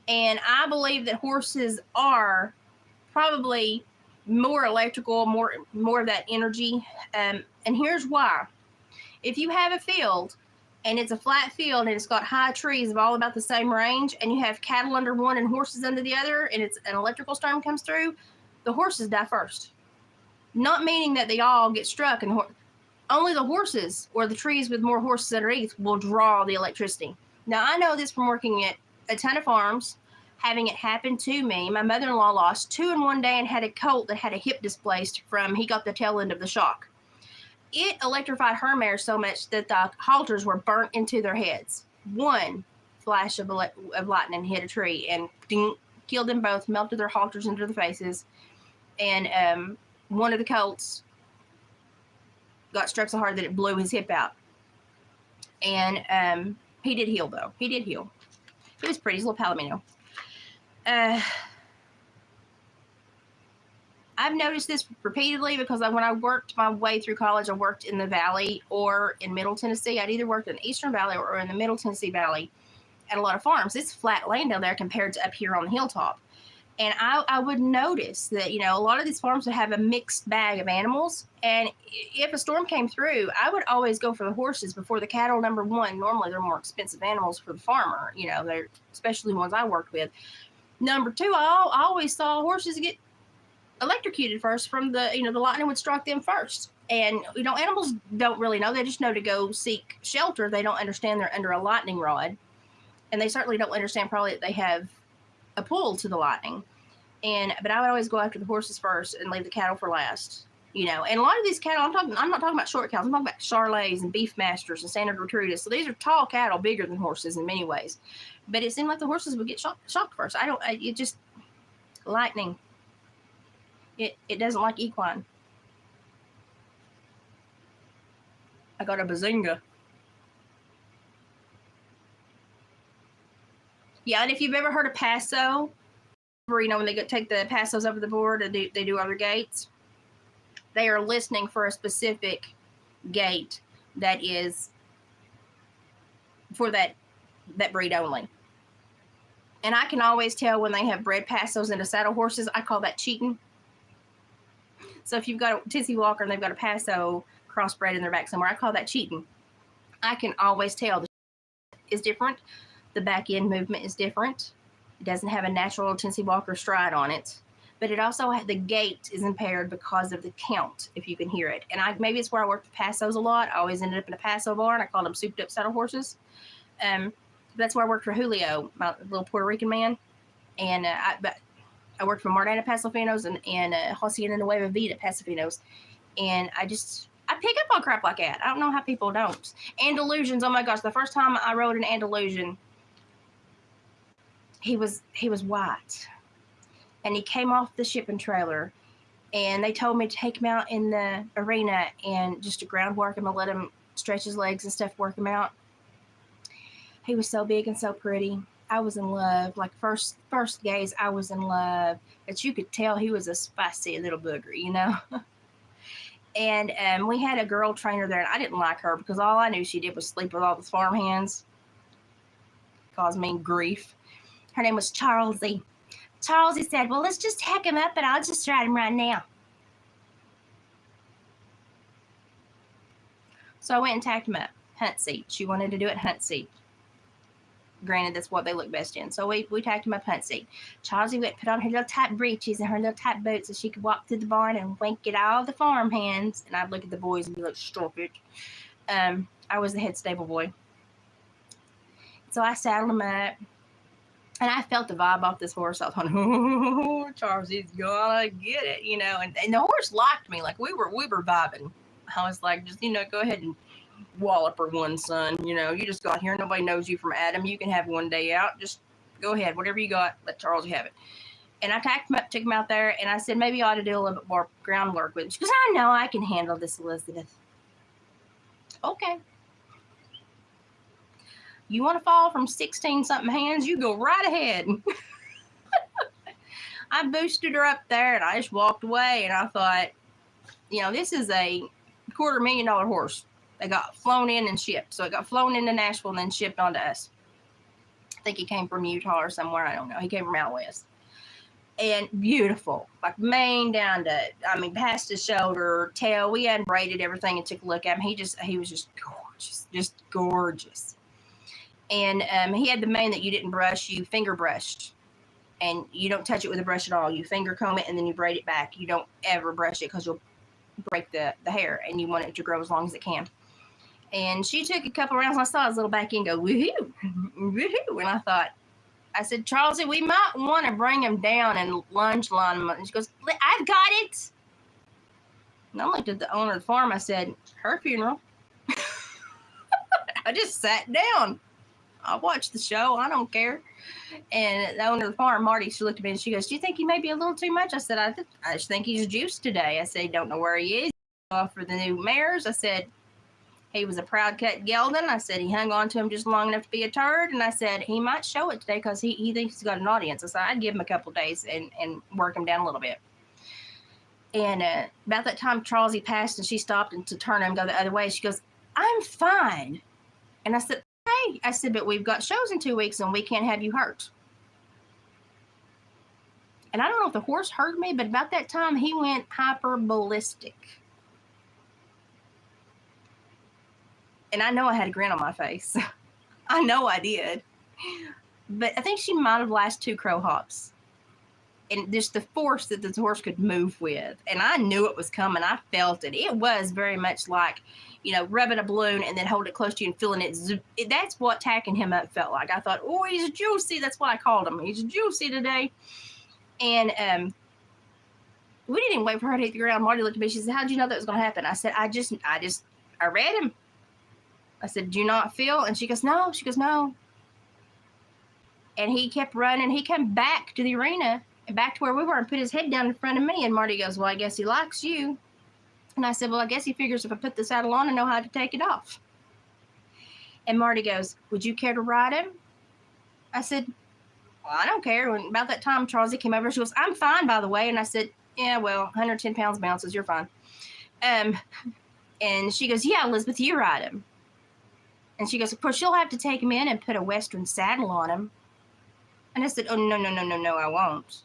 And I believe that horses are probably more electrical, more of that energy. And here's why. If you have a field and it's a flat field and it's got high trees of all about the same range, and you have cattle under one and horses under the other, and it's an electrical storm comes through, the horses die first. Not meaning that they all get struck, and only the horses or the trees with more horses underneath will draw the electricity. Now, I know this from working at a ton of farms, having it happen to me. My mother-in-law lost 2 in one day and had a colt that had a hip displaced from, he got the tail end of the shock. It electrified her mare so much that the halters were burnt into their heads. One flash of lightning hit a tree and ding, killed them both, melted their halters into their faces. And one of the colts got struck so hard that it blew his hip out. And he did heal, though. He did heal. He was pretty. He's a little palomino. I've noticed this repeatedly because when I worked my way through college, I worked in the Valley or in Middle Tennessee. I'd either worked in the Eastern Valley or in the Middle Tennessee Valley at a lot of farms. It's flat land down there compared to up here on the hilltop. And I would notice that, you know, a lot of these farms would have a mixed bag of animals. And if a storm came through, I would always go for the horses before the cattle. Number one, normally they're more expensive animals for the farmer, you know, they're especially the ones I worked with. Number two, I always saw horses get electrocuted first from the, you know, the lightning would strike them first. And, you know, animals don't really know. They just know to go seek shelter. They don't understand they're under a lightning rod. And they certainly don't understand probably that they have a pull to the lightning. But I would always go after the horses first and leave the cattle for last, you know. And a lot of these cattle, I'm not talking about short cows. I'm talking about Charolais and Beefmasters and Standard Retrudis. So these are tall cattle, bigger than horses in many ways. But it seemed like the horses would get shocked first. It just, lightning. It doesn't like equine. I got a bazinga. Yeah, and if you've ever heard of Paso, you know, when they take the Pasos over the board and they do other gates, they are listening for a specific gate that is for that breed only. And I can always tell when they have bred Pasos into saddle horses. I call that cheating. So if you've got a Tennessee Walker and they've got a Paso crossbred in their back somewhere, I call that cheating. I can always tell the is different. The back end movement is different. It doesn't have a natural Tennessee Walker stride on it. But it also, the gait is impaired because of the count, if you can hear it. And maybe it's where I worked with Pasos a lot. I always ended up in a Paso barn. I called them souped up saddle horses. That's where I worked for Julio, my little Puerto Rican man. And I worked for Mardana Pasofinos and Hacienda Nueva Vida Pasofinos. And I pick up on crap like that. I don't know how people don't. Andalusians, oh my gosh, the first time I rode an Andalusian, he was white. And he came off the shipping trailer. And they told me to take him out in the arena and just to ground work him and let him stretch his legs and stuff, work him out. He was so big and so pretty. I was in love. Like first gaze, I was in love. But you could tell he was a spicy little booger, you know. And we had a girl trainer there, and I didn't like her because all I knew she did was sleep with all the farm hands. Caused me grief. Her name was Charlesy. Charlesy said, well, let's just hack him up, and I'll just ride him right now. So I went and tacked him up. Hunt seat. She wanted to do it hunt seat. granted, that's what they look best in. So we tacked him up hunt seat. Chelsea went put on her little tight breeches and her little tight boots so she could walk through the barn and wink at all the farm hands. And I'd look at the boys and be like, stop it. I was the head stable boy. So I saddled him up. And I felt the vibe off this horse. I thought, oh, Charlie's gonna get it, you know. And the horse liked me. Like we were vibing. I was like, just, you know, go ahead and wallop her one, son. You know, you just got here. Nobody knows you from Adam. You can have one day out. Just go ahead. Whatever you got, let Charles have it. And I tacked him up, took him out there, and I said, maybe you ought to do a little bit more groundwork with him. She goes, I know I can handle this, Elizabeth. Okay. You want to fall from 16-something hands, you go right ahead. I boosted her up there, and I just walked away, and I thought, you know, this is a $250,000 horse. They got flown in and shipped. So it got flown into Nashville and then shipped onto us. I think he came from Utah or somewhere. I don't know. He came from out west. And beautiful. Like mane down to, I mean, past his shoulder, tail. We unbraided everything and took a look at him. He was just gorgeous. Just gorgeous. And he had the mane that you didn't brush. You finger brushed. And you don't touch it with a brush at all. You finger comb it and then you braid it back. You don't ever brush it because you'll break the hair. And you want it to grow as long as it can. And she took a couple rounds. And I saw his little back end go, woohoo, woohoo. And I thought, I said, Charlesy, we might want to bring him down and lunge line him. And she goes, I've got it. And I looked at the owner of the farm. I said, her funeral. I just sat down. I watched the show. I don't care. And the owner of the farm, Marty, she looked at me and she goes, do you think he may be a little too much? I said, I just think he's juiced today. I said, don't know where he is. For the new mares, I said, he was a proud cut gelding. I said, he hung on to him just long enough to be a turd. And I said, he might show it today because he thinks he's got an audience. I said, I'd give him a couple of days and work him down a little bit. And about that time, Charlesy passed and she stopped and to turn and go the other way. She goes, I'm fine. And I said, hey, I said, but we've got shows in 2 weeks and we can't have you hurt. And I don't know if the horse heard me, but about that time, he went hyperballistic. And I know I had a grin on my face. I know I did. But I think she might have lasted 2 crow hops. And just the force that this horse could move with. And I knew it was coming. I felt it. It was very much like, you know, rubbing a balloon and then holding it close to you and feeling it. That's what tacking him up felt like. I thought, oh, he's juicy. That's what I called him. He's juicy today. And we didn't even wait for her to hit the ground. Marty looked at me. She said, how'd you know that was going to happen? I said, I read him. I said, do you not feel? And she goes, no. She goes, no. And he kept running. He came back to the arena and back to where we were and put his head down in front of me. And Marty goes, well, I guess he likes you. And I said, well, I guess he figures if I put the saddle on, I know how to take it off. And Marty goes, would you care to ride him? I said, well, I don't care. And about that time, Charlesy came over. She goes, I'm fine, by the way. And I said, yeah, well, 110 pounds bounces. You're fine. And she goes, yeah, Elizabeth, you ride him. And she goes, of course, you'll have to take him in and put a Western saddle on him. And I said, oh, no, I won't.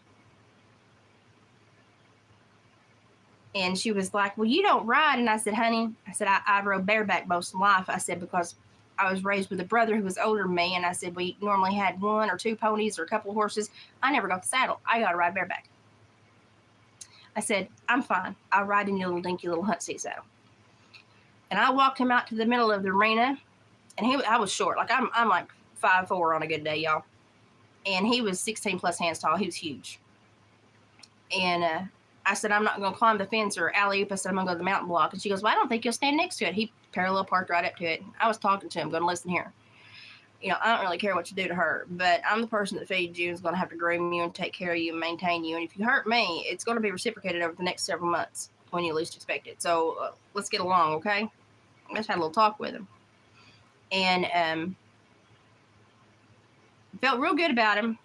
And she was like, well, you don't ride. And I said, honey, I rode bareback most of my life. I said, because I was raised with a brother who was older than me. And I said, we normally had 1 or 2 ponies or a couple of horses. I never got the saddle. I got to ride bareback. I said, I'm fine. I'll ride in your little dinky little hunt seat saddle. And I walked him out to the middle of the arena. And I was short. Like I'm like 5'4" on a good day, y'all. And he was 16 plus hands tall. He was huge. And I said, I'm not going to climb the fence or alley-oop. I said, I'm going to go to the mountain block. And she goes, well, I don't think you'll stand next to it. He parallel parked right up to it. I was talking to him, going to listen here. You know, I don't really care what you do to her, but I'm the person that feeds you and is going to have to groom you and take care of you and maintain you. And if you hurt me, it's going to be reciprocated over the next several months when you least expect it. So let's get along, okay? I just had a little talk with him. And felt real good about him.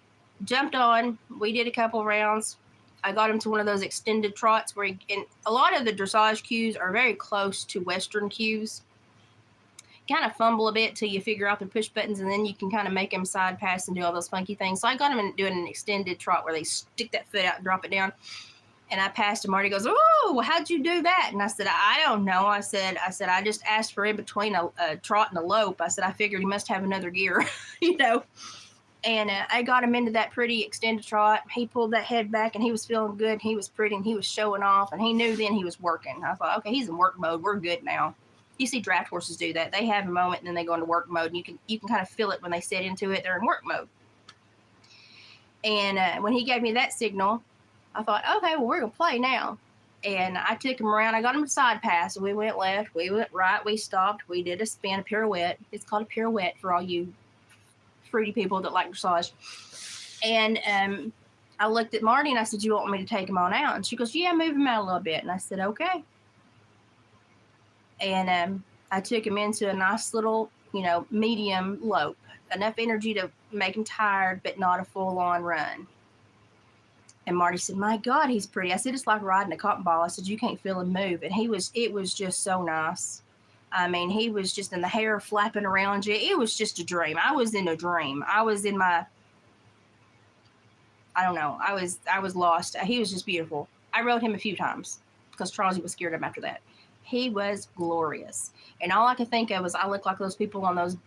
Jumped on. We did a couple rounds. I got him to one of those extended trots where and a lot of the dressage cues are very close to Western cues. Kind of fumble a bit till you figure out the push buttons, and then you can kind of make them side pass and do all those funky things. So I got him doing an extended trot where they stick that foot out and drop it down. And I passed him. Marty goes, "Oh, how'd you do that?" And I said, "I don't know." I said, "I just asked for in between a trot and a lope." I said, "I figured he must have another gear," you know. And I got him into that pretty extended trot. He pulled that head back, and he was feeling good. And he was pretty, and he was showing off, and he knew then he was working. I thought, okay, he's in work mode. We're good now. You see draft horses do that. They have a moment, and then they go into work mode, and you can kind of feel it when they set into it. They're in work mode. And when he gave me that signal, I thought, okay, well, we're going to play now. And I took him around. I got him a side pass. We went left. We went right. We stopped. We did a spin, a pirouette. It's called a pirouette for all you fruity people that like dressage. And I looked at Marty and I said, "You want me to take him on out?" And she goes, "Yeah, move him out a little bit." And I said, "Okay." And I took him into a nice little, medium lope, enough energy to make him tired, but not a full-on run. And Marty said, "My God, he's pretty." I said, "It's like riding a cotton ball." I said, "You can't feel him move." And it was just so nice. I mean, he was just in the hair flapping around you. It was just a dream. I was in a dream. I was in my, I don't know. I was lost. He was just beautiful. I rode him a few times because Charlie was scared of him after that. He was glorious. And all I could think of was I look like those people on those,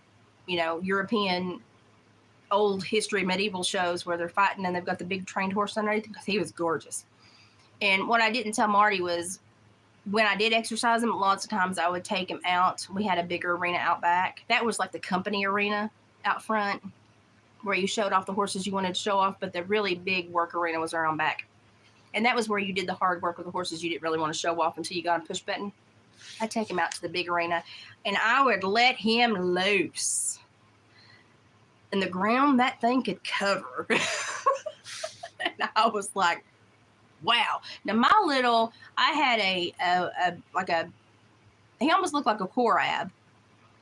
European old history medieval shows where they're fighting and they've got the big trained horse underneath, because he was gorgeous. And what I didn't tell Marty was, when I did exercise him, lots of times I would take him out. We had a bigger arena out back. That was like the company arena out front where you showed off the horses you wanted to show off, but the really big work arena was around back. And that was where you did the hard work with the horses you didn't really want to show off until you got a push button. I'd take him out to the big arena, and I would let him loose. And the ground that thing could cover. And I was like, wow. Now I had he almost looked like a Korab,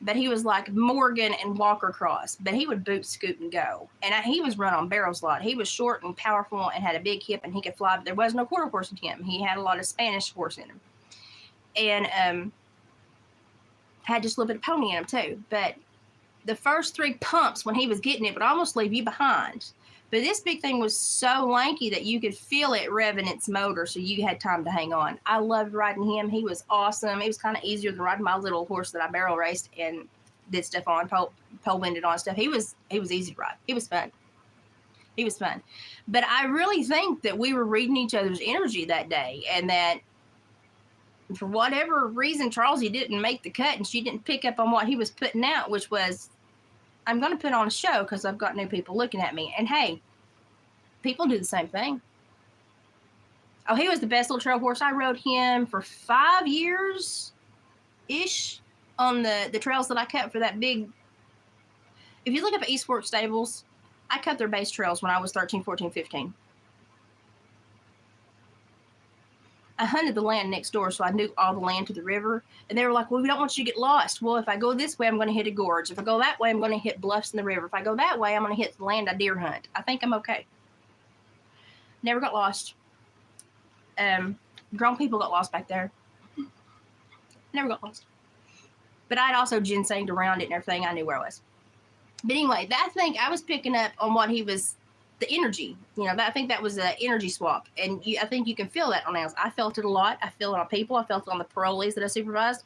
but he was like Morgan and Walker cross, but he would boot, scoot, and go. And he was run on barrels a lot. He was short and powerful and had a big hip, and he could fly, but there was no quarter horse in him. He had a lot of Spanish horse in him. And had just a little bit of pony in him too. But the first 3 pumps when he was getting it would almost leave you behind. But this big thing was so lanky that you could feel it revving its motor, so you had time to hang on. I loved riding him. He was awesome. It was kind of easier than riding my little horse that I barrel raced and did stuff on, pole winded on stuff. He was easy to ride. It was fun. He was fun. But I really think that we were reading each other's energy that day, and that for whatever reason, Charlesie didn't make the cut, and she didn't pick up on what he was putting out, which was, I'm going to put on a show because I've got new people looking at me. And hey, people do the same thing. Oh, he was the best little trail horse. I rode him for 5 years-ish on the trails that I cut for that big. If you look up at East Fork Stables, I cut their base trails when I was 13, 14, 15. I hunted the land next door, so I knew all the land to the river. And they were like, "Well, we don't want you to get lost." Well, if I go this way, I'm going to hit a gorge. If I go that way, I'm going to hit bluffs in the river. If I go that way, I'm going to hit the land I deer hunt. I think I'm okay. Never got lost. Grown people got lost back there. Never got lost. But I'd also ginsenged around it and everything. I knew where I was. But anyway, I think I was picking up on what he was, the energy. I think that was an energy swap. And I think you can feel that on animals. I felt it a lot. I feel it on people. I felt it on the parolees that I supervised.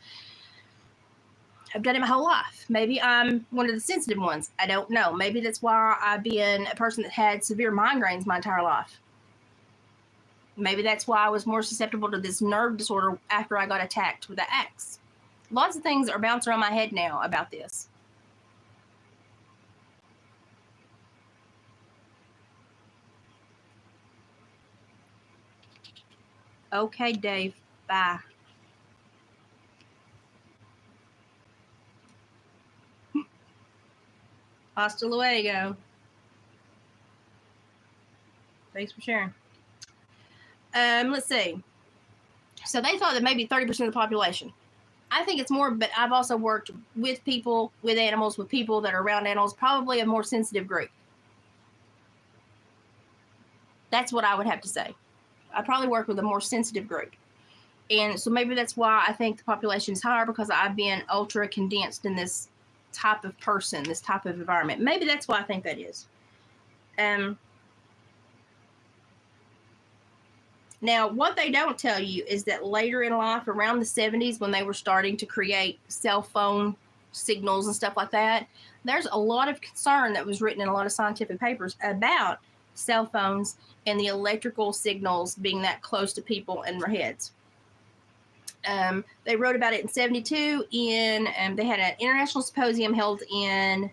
I've done it my whole life. Maybe I'm one of the sensitive ones. I don't know. Maybe that's why I've been a person that had severe migraines my entire life. Maybe that's why I was more susceptible to this nerve disorder after I got attacked with the axe. Lots of things are bouncing around my head now about this. Okay, Dave. Bye. Hasta luego. Thanks for sharing. Let's see. So they thought that maybe 30% of the population. I think it's more, but I've also worked with people, with animals, with people that are around animals, probably a more sensitive group. That's what I would have to say. I probably work with a more sensitive group. And so maybe that's why I think the population is higher, because I've been ultra condensed in this type of person, this type of environment. Maybe that's why I think that is. Now, what they don't tell you is that later in life, around the 70s, when they were starting to create cell phone signals and stuff like that, there's a lot of concern that was written in a lot of scientific papers about cell phones and the electrical signals being that close to people and their heads. They wrote about it in 72 in, they had an international symposium held in,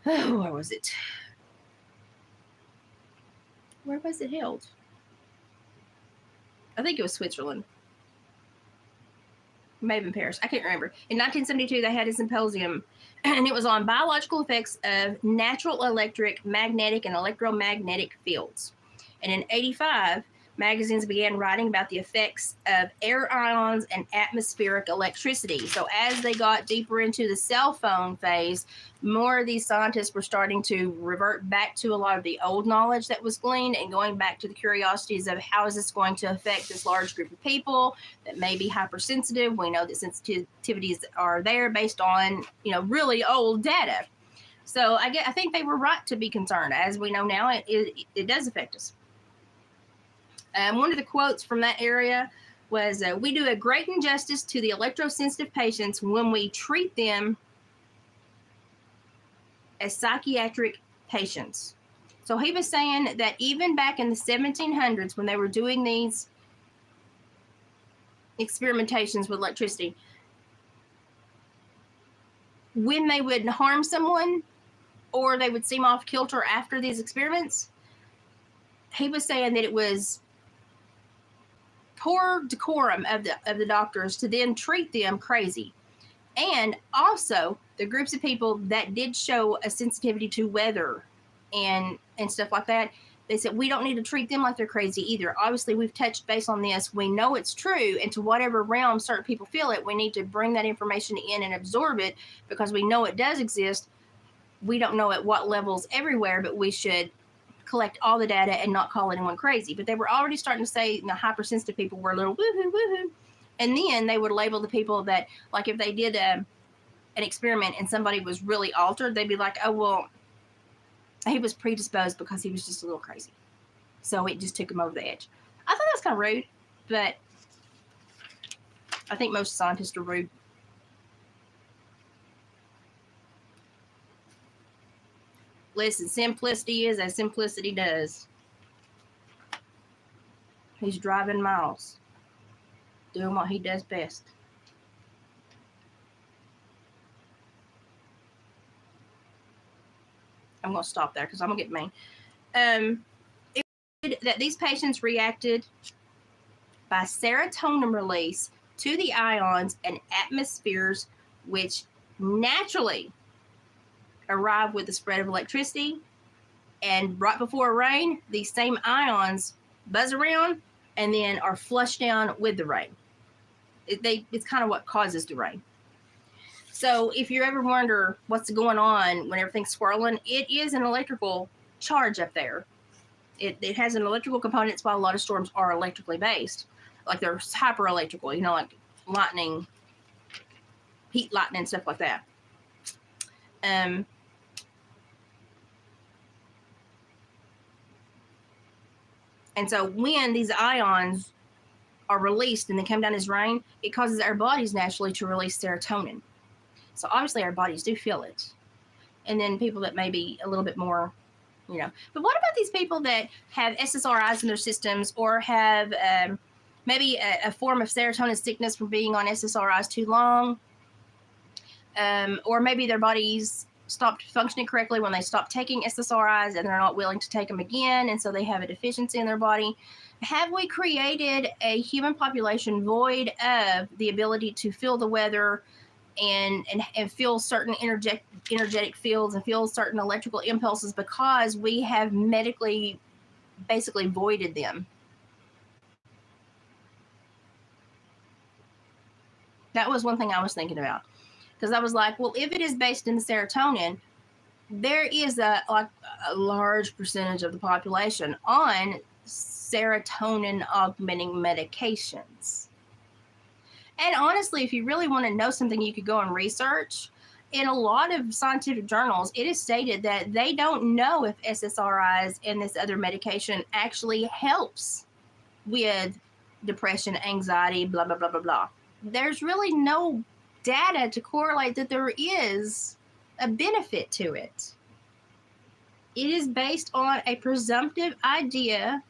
where was it? Where was it held? I think it was Switzerland. Maybe in Paris. I can't remember. In 1972, they had a symposium, and it was on biological effects of natural electric, magnetic, and electromagnetic fields. And in 85, magazines began writing about the effects of air ions and atmospheric electricity. So as they got deeper into the cell phone phase, more of these scientists were starting to revert back to a lot of the old knowledge that was gleaned and going back to the curiosities of how is this going to affect this large group of people that may be hypersensitive. We know that sensitivities are there based on, really old data. So I think they were right to be concerned. As we know now, it does affect us. One of the quotes from that area was, we do a great injustice to the electrosensitive patients when we treat them as psychiatric patients. So he was saying that even back in the 1700s, when they were doing these experimentations with electricity, when they would harm someone or they would seem off kilter after these experiments, he was saying that it was poor decorum of the doctors to then treat them crazy. And also the groups of people that did show a sensitivity to weather and stuff like that, they said we don't need to treat them like they're crazy either. Obviously, we've touched base on this. We know it's true, and to whatever realm certain people feel it, we need to bring that information in and absorb it because we know it does exist. We don't know at what levels everywhere, but we should collect all the data and not call anyone crazy. But they were already starting to say hypersensitive people were a little woohoo, woohoo. And then they would label the people that, like if they did an experiment and somebody was really altered, they'd be like, oh, well, he was predisposed because he was just a little crazy. So it just took him over the edge. I thought that was kind of rude, but I think most scientists are rude. Listen, simplicity is as simplicity does. He's driving miles, doing what he does best. I'm going to stop there because I'm going to get mean. That these patients reacted by serotonin release to the ions and atmospheres, which naturally arrive with the spread of electricity. And right before rain, these same ions buzz around and then are flushed down with the rain. It's kind of what causes the rain. So if you ever wonder what's going on when everything's swirling, it is an electrical charge up there. It has an electrical component. That's why a lot of storms are electrically based. Like they're hyper electrical, like lightning, heat lightning, stuff like that. And so when these ions are released and they come down as rain, it causes our bodies naturally to release serotonin. So obviously our bodies do feel it. And then people that may be a little bit more, But what about these people that have SSRIs in their systems or have maybe a form of serotonin sickness from being on SSRIs too long? Or maybe their bodies stopped functioning correctly when they stopped taking SSRIs and they're not willing to take them again, and so they have a deficiency in their body. Have we created a human population void of the ability to feel the weather and feel certain energetic fields and feel certain electrical impulses because we have medically basically voided them? That was one thing I was thinking about. Because I was like, well, if it is based in the serotonin, there is a large percentage of the population on serotonin augmenting medications. And honestly, if you really want to know something, you could go and research. In a lot of scientific journals, it is stated that they don't know if SSRIs and this other medication actually helps with depression, anxiety, blah, blah, blah, blah, blah. There's really no data to correlate that there is a benefit to it. It is based on a presumptive idea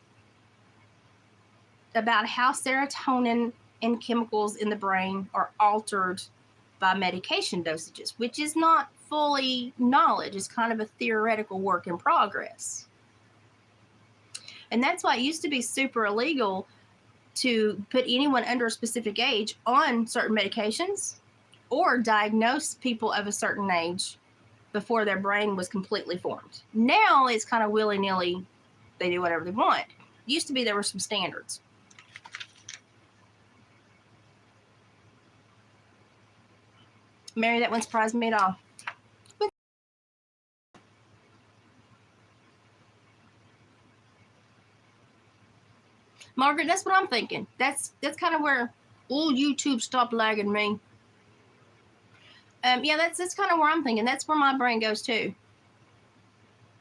about how serotonin and chemicals in the brain are altered by medication dosages, which is not fully knowledge. It's kind of a theoretical work in progress. And that's why it used to be super illegal to put anyone under a specific age on certain medications or diagnose people of a certain age before their brain was completely formed. Now it's kind of willy-nilly. They do whatever they want. It used to be there were some standards. Mary, that one surprised me at all. Margaret, that's what I'm thinking. That's kind of where old YouTube stopped lagging me. Yeah, that's kind of where I'm thinking. That's where my brain goes too.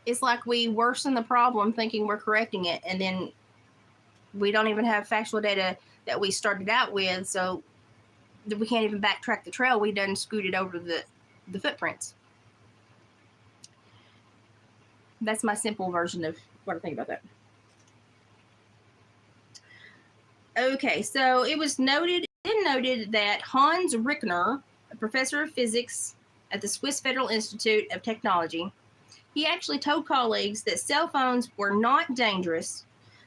It's like we worsen the problem thinking we're correcting it, and then we don't even have factual data that we started out with, so we can't even backtrack the trail. We done scooted over the footprints. That's my simple version of what I think about that. Okay, so it was noted that Hans Rickner, a professor of physics at the Swiss Federal Institute of Technology, he actually told colleagues that cell phones were not dangerous,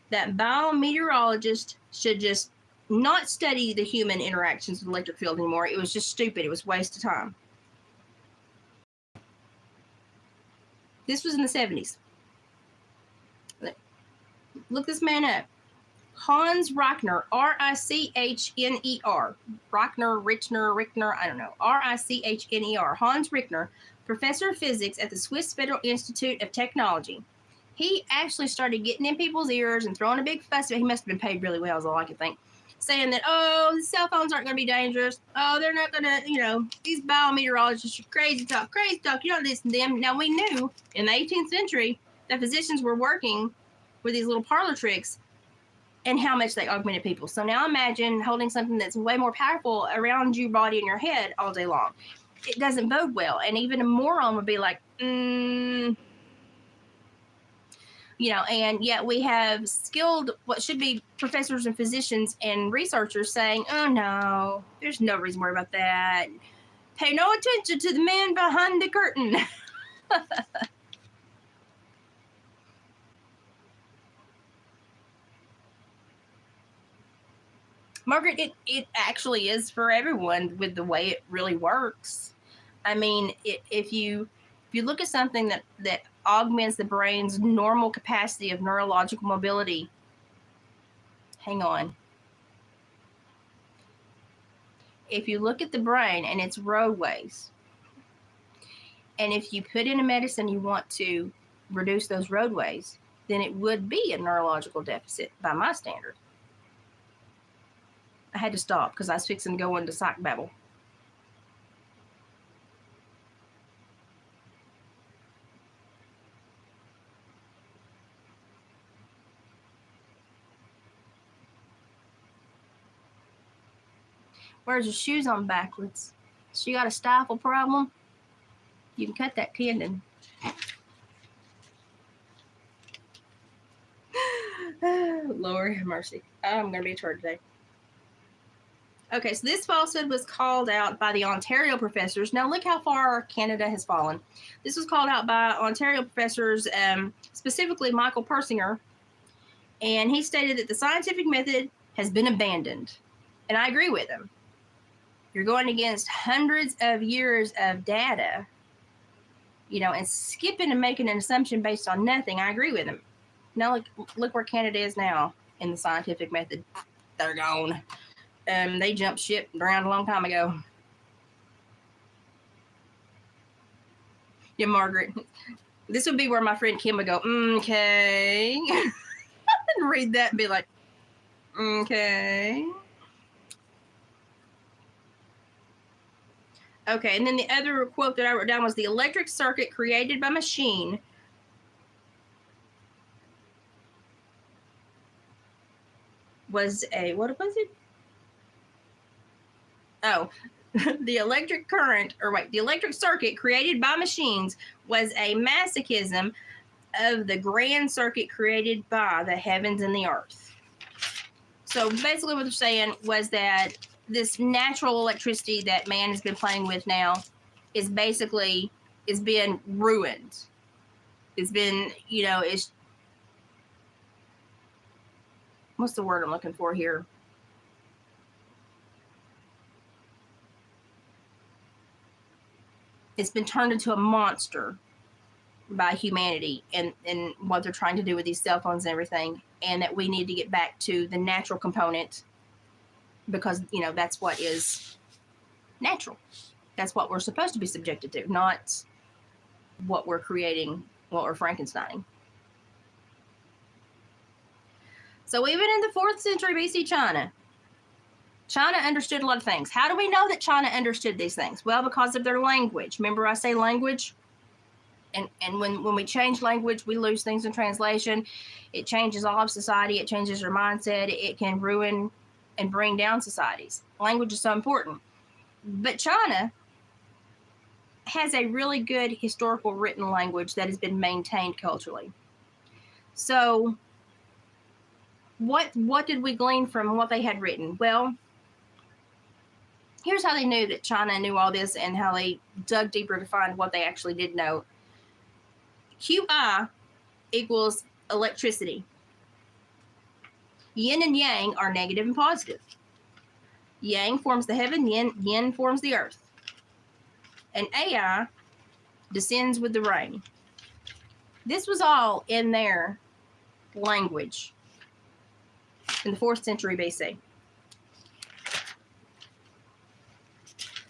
that biometeorologists should just not study the human interactions with electric field anymore. It was just stupid. It was a waste of time. This was in the 70s. Look this man up. Hans Rickner, R-I-C-H-N-E-R. Rickner, I don't know. R-I-C-H-N-E-R. Hans Rickner, professor of physics at the Swiss Federal Institute of Technology. He actually started getting in people's ears and throwing a big fuss. He must have been paid really well, is all I can think. Saying that, oh, the cell phones aren't going to be dangerous. Oh, they're not going to, these biometeorologists are crazy talk. You don't listen to them. Now, we knew in the 18th century that physicians were working with these little parlor tricks and how much they augmented people. So now imagine holding something that's way more powerful around your body and your head all day long. It doesn't bode well. And even a moron would be like, and yet we have skilled, what should be professors and physicians and researchers saying, oh no, there's no reason to worry about that. Pay no attention to the man behind the curtain. Margaret, it actually is for everyone with the way it really works. I mean, if you look at something that augments the brain's normal capacity of neurological mobility, hang on. If you look at the brain and its roadways, and if you put in a medicine you want to reduce those roadways, then it would be a neurological deficit by my standard. I had to stop because I was fixing to go into psych babble. Wears her shoes on backwards. She got a stifle problem. You can cut that tendon. Lord have mercy. I'm going to be a turd today. Okay, so this falsehood was called out by the Ontario professors. Now look how far Canada has fallen. This was called out by Ontario professors, specifically Michael Persinger, and he stated that the scientific method has been abandoned. And I agree with him. You're going against hundreds of years of data, and skipping and making an assumption based on nothing. I agree with him. Now look where Canada is now in the scientific method. They're gone. They jumped ship around a long time ago. Yeah, Margaret. This would be where my friend Kim would go, okay. And read that and be like, okay. Okay, and then the other quote that I wrote down was the electric circuit created by machine was a, what was it? Oh, the electric circuit created by machines was a masochism of the grand circuit created by the heavens and the earth. So basically what they're saying was that this natural electricity that man has been playing with now is being ruined. It's been, it's, what's the word I'm looking for here? It's been turned into a monster by humanity and what they're trying to do with these cell phones and everything, and that we need to get back to the natural component because, that's what is natural. That's what we're supposed to be subjected to, not what we're creating, what we're Frankensteining. So even in the 4th century BC China understood a lot of things. How do we know that China understood these things? Well, because of their language. Remember I say language? And when we change language, we lose things in translation. It changes all of society. It changes your mindset. It can ruin and bring down societies. Language is so important. But China has a really good historical written language that has been maintained culturally. So what did we glean from what they had written? Well, here's how they knew that China knew all this and how they dug deeper to find what they actually did know. QI equals electricity. Yin and yang are negative and positive. Yang forms the heaven, yin forms the earth. And AI descends with the rain. This was all in their language in the 4th century BC.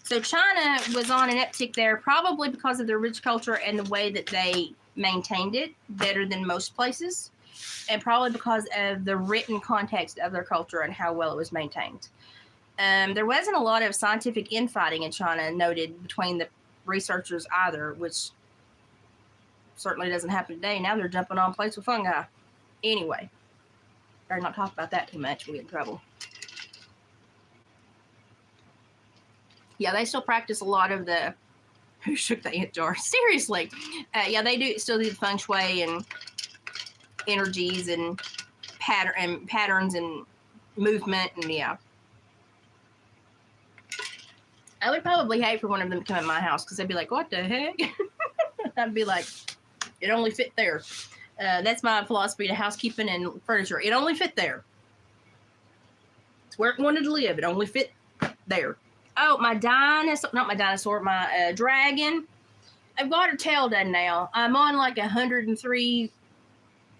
So China was on an uptick there, probably because of their rich culture and the way that they maintained it better than most places, and probably because of the written context of their culture and how well it was maintained. There wasn't a lot of scientific infighting in China noted between the researchers either, which certainly doesn't happen today. Now they're jumping on plates with fungi. Anyway, better not talk about that too much. We'll get in trouble. Yeah, they still practice a lot of the, who shook the ant jar? Seriously. Yeah, they do still do the feng shui and energies and patterns and movement, and yeah. I would probably hate for one of them to come in my house because they'd be like, what the heck? I'd be like, it only fit there. That's my philosophy to housekeeping and furniture. It only fit there. It's where it wanted to live. It only fit there. Oh, my dragon. I've got her tail done now. I'm on like 103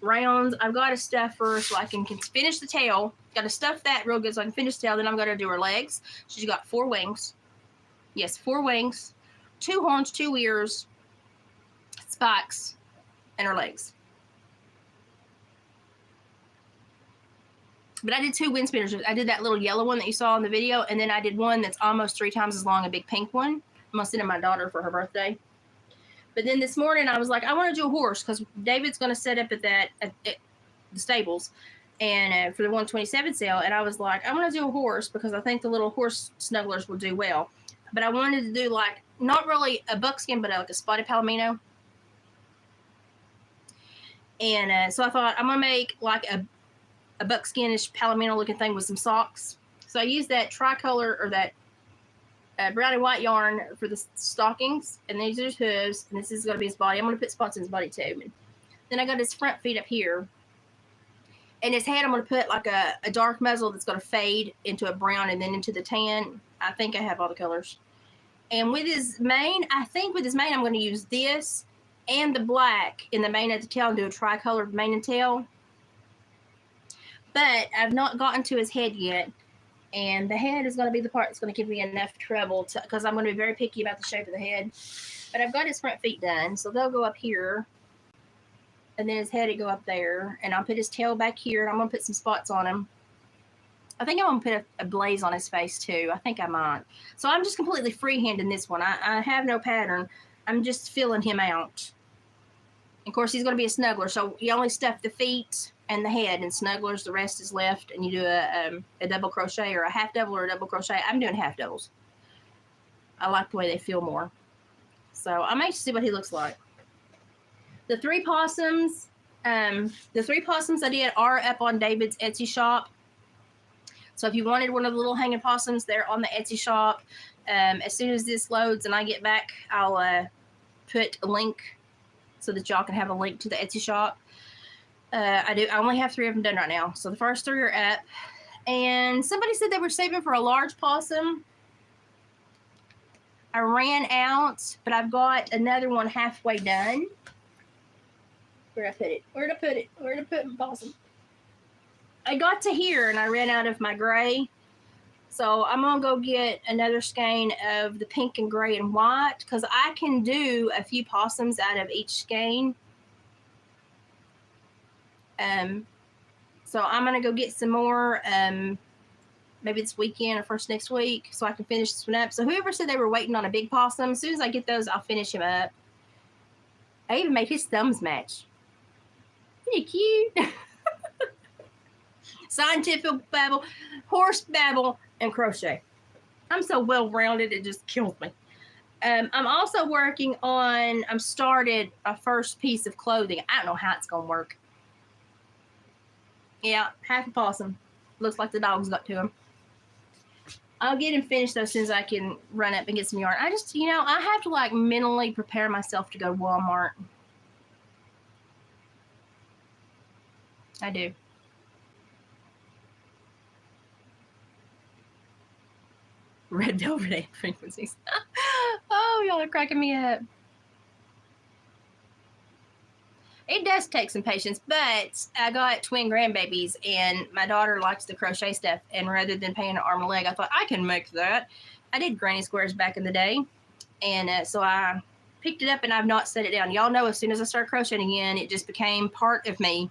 rounds. I've got to stuff her so I can finish the tail. Got to stuff that real good so I can finish the tail. Then I'm going to do her legs. She's got 4 wings. Yes, 4 wings, 2 horns, 2 ears, spikes, and her legs. But I did 2 wind spinners. I did that little yellow one that you saw in the video, and then I did one that's almost 3 times as long, a big pink one. I'm going to send it to my daughter for her birthday. But then this morning I was like, I want to do a horse because David's going to set up at the stables and for the 127 sale. And I was like, I want to do a horse because I think the little horse snugglers will do well. But I wanted to do like, not really a buckskin, but like a spotted palomino. And so I thought I'm going to make like a buckskinish palomino looking thing with some socks. So I used that tricolor or that brown and white yarn for the stockings. And these are his hooves. And this is going to be his body. I'm going to put spots in his body too. And then I got his front feet up here. And his head, I'm going to put like a dark muzzle that's going to fade into a brown and then into the tan. I think I have all the colors. And with his mane, I'm going to use this and the black in the mane of the tail and do a tricolored mane and tail. But I've not gotten to his head yet. And the head is going to be the part that's going to give me enough trouble because I'm going to be very picky about the shape of the head. But I've got his front feet done. So they'll go up here. And then his head will go up there. And I'll put his tail back here. And I'm going to put some spots on him. I think I'm going to put a blaze on his face too. I think I might. So I'm just completely freehanding this one. I have no pattern. I'm just filling him out. Of course, he's going to be a snuggler. So you only stuff the feet and the head, and snugglers, the rest is left, and you do a double crochet or a half double or a double crochet. I'm doing half doubles. I like the way they feel more. So I might see what he looks like. The 3 possums, I did are up on David's Etsy shop. So if you wanted one of the little hanging possums, they're on the Etsy shop. As soon as this loads and I get back, I'll put a link so that y'all can have a link to the Etsy shop. I only have 3 of them done right now. So the first 3 are up. And somebody said they were saving for a large possum. I ran out, but I've got another one halfway done. Where'd I put it? Where'd I put my possum? I got to here and I ran out of my gray. So I'm going to go get another skein of the pink and gray and white because I can do a few possums out of each skein. So I'm going to go get some more maybe this weekend or first next week so I can finish this one up. So whoever said they were waiting on a big possum, as soon as I get those, I'll finish him up. I even made his thumbs match. Isn't he cute? Scientific babble, horse babble, and crochet. I'm so well-rounded, it just kills me. I'm also working on, I've started a first piece of clothing. I don't know how it's going to work. Yeah, half a possum. Looks like the dogs got to him. I'll get him finished though as soon as I can run up and get some yarn. I just, I have to like mentally prepare myself to go to Walmart. I do. Red velvet frequencies. Oh, y'all are cracking me up. It does take some patience, but I got twin grandbabies, and my daughter likes the crochet stuff, and rather than paying an arm and leg, I thought, I can make that. I did granny squares back in the day, and so I picked it up, and I've not set it down. Y'all know as soon as I started crocheting again, it just became part of me.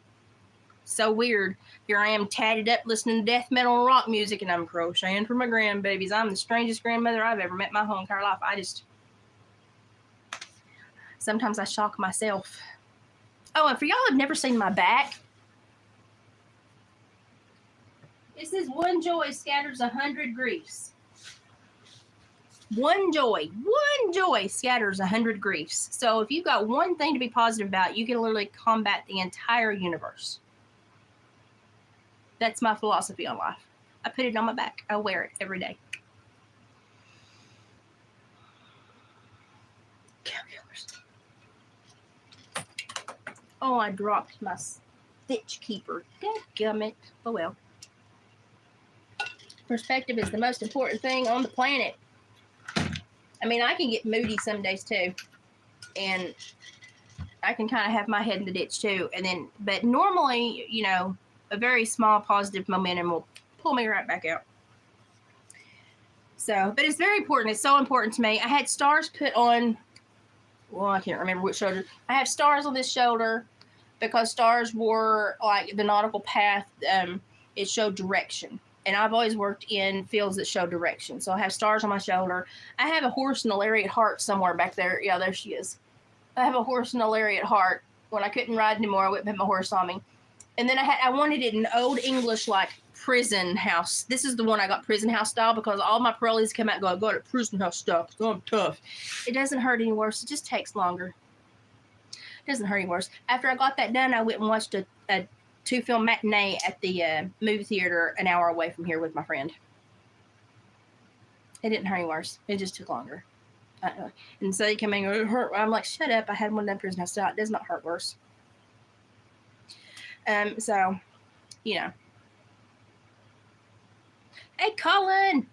So weird. Here I am tatted up listening to death metal and rock music, and I'm crocheting for my grandbabies. I'm the strangest grandmother I've ever met in my whole entire life. Sometimes I shock myself. Oh, and for y'all who've never seen my back, it says one joy scatters 100 griefs. One joy scatters 100 griefs. So if you've got one thing to be positive about, you can literally combat the entire universe. That's my philosophy on life. I put it on my back. I wear it every day. Calculars. Oh, I dropped my stitch keeper. Dadgummit. Oh well. Perspective is the most important thing on the planet. I mean, I can get moody some days too. And I can kind of have my head in the ditch too. But normally, a very small positive momentum will pull me right back out. So, but it's very important. It's so important to me. I had stars put on, well, I can't remember which shoulder. I have stars on this shoulder because stars were like the nautical path. It showed direction. And I've always worked in fields that show direction. So I have stars on my shoulder. I have a horse and a lariat heart somewhere back there. Yeah, there she is. I have a horse and a lariat heart. When I couldn't ride anymore, I went and put my horse on me. And then I wanted it in old English, like prison house. This is the one I got prison house style because all my Pirellis come out and go, I got it prison house stuff. So I'm tough. It doesn't hurt any worse. It just takes longer. It doesn't hurt any worse. After I got that done, I went and watched a 2-film matinee at the movie theater an hour away from here with my friend. It didn't hurt any worse. It just took longer. And so they come in and go, it hurt. I'm like, shut up. I had one done prison house style. It does not hurt worse. So, Hey, Colin.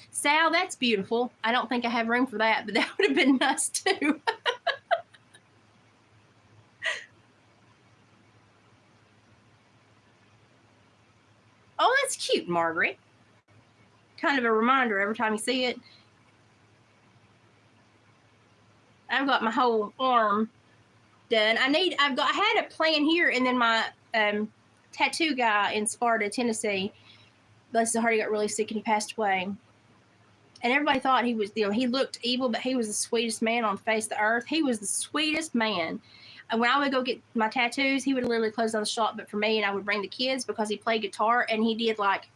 Sal, that's beautiful. I don't think I have room for that, but that would have been nice too. Oh, that's cute, Margaret. Kind of a reminder every time you see it. I've got my whole arm done. I had a plan here, and then my tattoo guy in Sparta, Tennessee, bless his heart, he got really sick and he passed away. And everybody thought he was, he looked evil, but he was the sweetest man on the face of the earth. He was the sweetest man. And when I would go get my tattoos, he would literally close down the shop, but for me, and I would bring the kids because he played guitar and he did like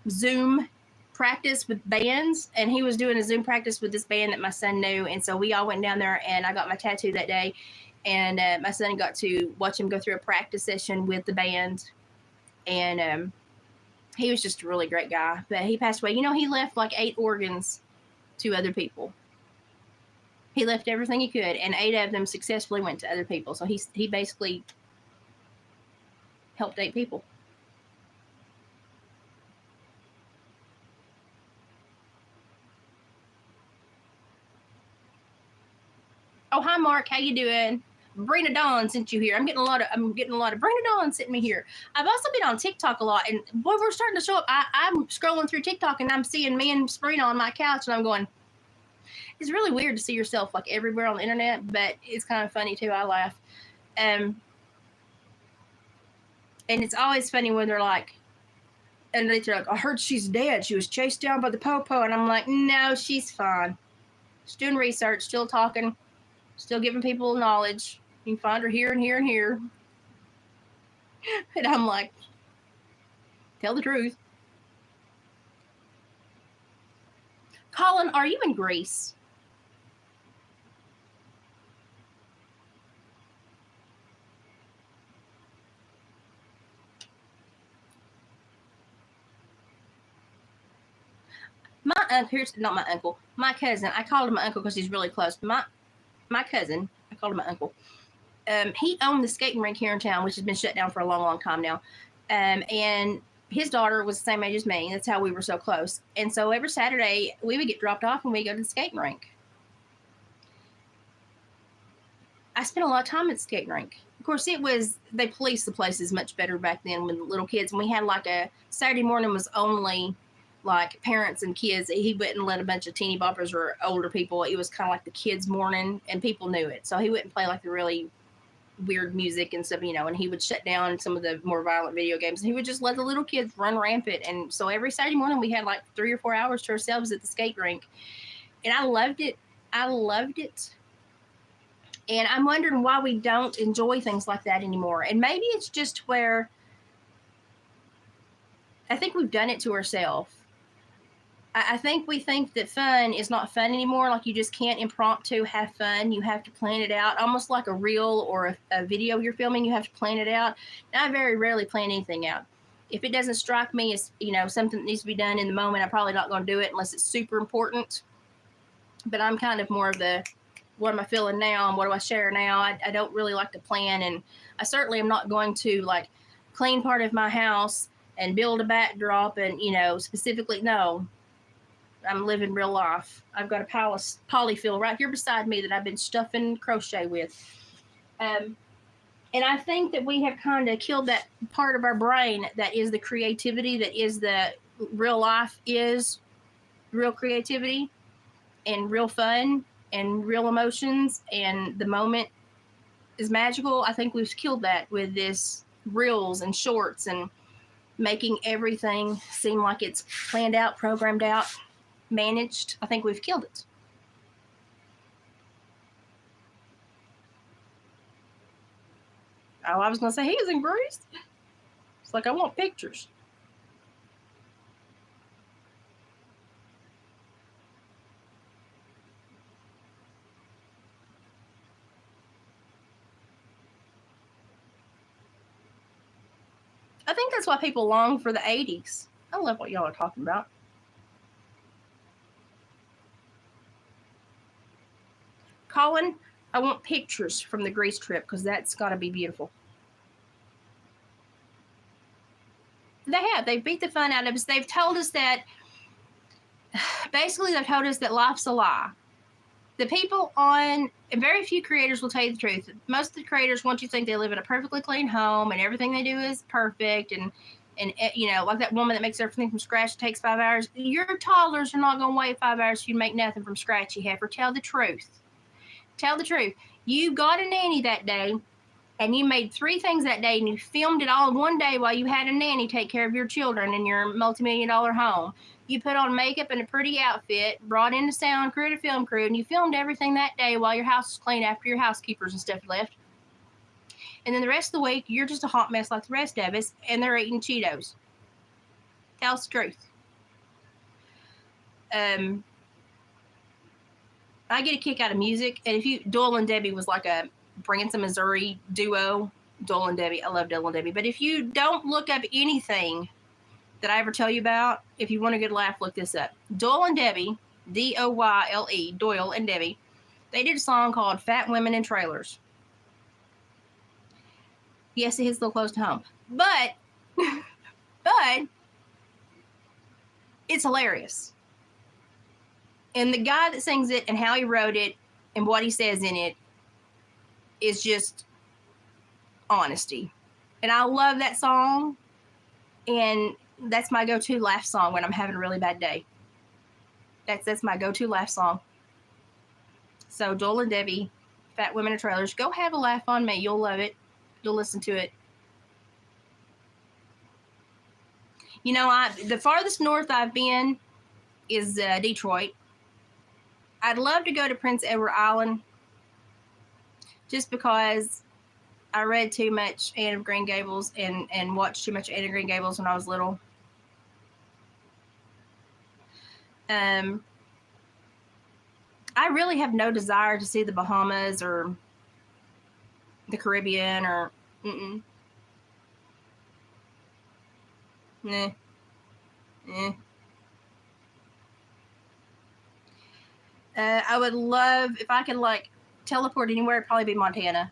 Zoom practice with bands, and he was doing a Zoom practice with this band that my son knew. And so we all went down there and I got my tattoo that day. And my son got to watch him go through a practice session with the band. And he was just a really great guy. But he passed away. He left like 8 organs to other people. He left everything he could, and 8 of them successfully went to other people. So he basically helped 8 people. Oh, hi Mark, how you doing? Brina Dawn sent you here. I'm getting a lot of Brina Dawn sent me here. I've also been on TikTok a lot, and boy, we're starting to show up. I'm scrolling through TikTok and I'm seeing me and Sabrina on my couch, and I'm going, it's really weird to see yourself like everywhere on the internet, but it's kind of funny too. I laugh. And it's always funny when they're like, I heard she's dead. She was chased down by the popo. And I'm like, no, she's fine. She's doing research, still talking, still giving people knowledge. You can find her here and here and here. And I'm like, tell the truth. Colin, are you in Greece? My cousin. I called him my uncle because he's really close. My cousin, I called him my uncle. He owned the skating rink here in town, which has been shut down for a long, long time now. And his daughter was the same age as me. That's how we were so close. And so every Saturday we would get dropped off and we go to the skating rink. I spent a lot of time at the skating rink. Of course, they policed the places much better back then with little kids. And we had like a Saturday morning was only like parents and kids. He wouldn't let a bunch of teeny boppers or older people. It was kind of like the kids' morning, and people knew it. So he wouldn't play like the really weird music and stuff, and he would shut down some of the more violent video games. And he would just let the little kids run rampant. And so every Saturday morning we had like 3 or 4 hours to ourselves at the skate rink. And I loved it. And I'm wondering why we don't enjoy things like that anymore. And maybe it's just where I think we've done it to ourselves. I think we think that fun is not fun anymore. Like you just can't impromptu have fun. You have to plan it out, almost like a reel or a video you're filming. You have to plan it out. And I very rarely plan anything out. If it doesn't strike me as, something that needs to be done in the moment, I'm probably not going to do it unless it's super important. But I'm kind of more of the, what am I feeling now and what do I share now? I don't really like to plan. And I certainly am not going to like clean part of my house and build a backdrop and, specifically, no. I'm living real life. I've got a polyfill right here beside me that I've been stuffing crochet with. And I think that we have kind of killed that part of our brain that is the creativity, that is the real life, is real creativity and real fun and real emotions, and the moment is magical. I think we've killed that with this reels and shorts and making everything seem like it's planned out, programmed out, managed. I think we've killed it. Oh, I was going to say he was in Greece. It's like, I want pictures. I think that's why people long for the 80s. I love what y'all are talking about. Colin, I want pictures from the Greece trip because that's got to be beautiful. They have. They beat the fun out of us. They've told us that, basically they've told us that life's a lie. The people and very few creators will tell you the truth. Most of the creators want you to think they live in a perfectly clean home and everything they do is perfect. And like that woman that makes everything from scratch, takes 5 hours. Your toddlers are not going to wait 5 hours for you to make nothing from scratch, you heifer. Tell the truth. Tell the truth. You got a nanny that day and you made 3 things that day and you filmed it all in one day while you had a nanny take care of your children in your multi-million-dollar home. You put on makeup and a pretty outfit, brought in the sound crew, the film crew, and you filmed everything that day while your house was clean after your housekeepers and stuff left. And then the rest of the week, you're just a hot mess like the rest of us, and they're eating Cheetos. Tell us the truth. I get a kick out of music, and Doyle and Debbie was like a Branson, Missouri duo. Doyle and Debbie, I love Doyle and Debbie. But if you don't look up anything that I ever tell you about, if you want a good laugh, look this up. Doyle and Debbie, D-O-Y-L-E, Doyle and Debbie, they did a song called Fat Women in Trailers. Yes, it hits a little close to home. But it's hilarious. And the guy that sings it and how he wrote it and what he says in it is just honesty. And I love that song. And that's my go-to laugh song when I'm having a really bad day. That's my go-to laugh song. So Joel and Debbie, Fat Women in Trailers, go have a laugh on me. You'll love it. You'll listen to it. You know, the farthest north I've been is Detroit. I'd love to go to Prince Edward Island just because I read too much Anne of Green Gables and watched too much Anne of Green Gables when I was little. I really have no desire to see the Bahamas or the Caribbean or Nah. I would love, if I could like teleport anywhere, it'd probably be Montana.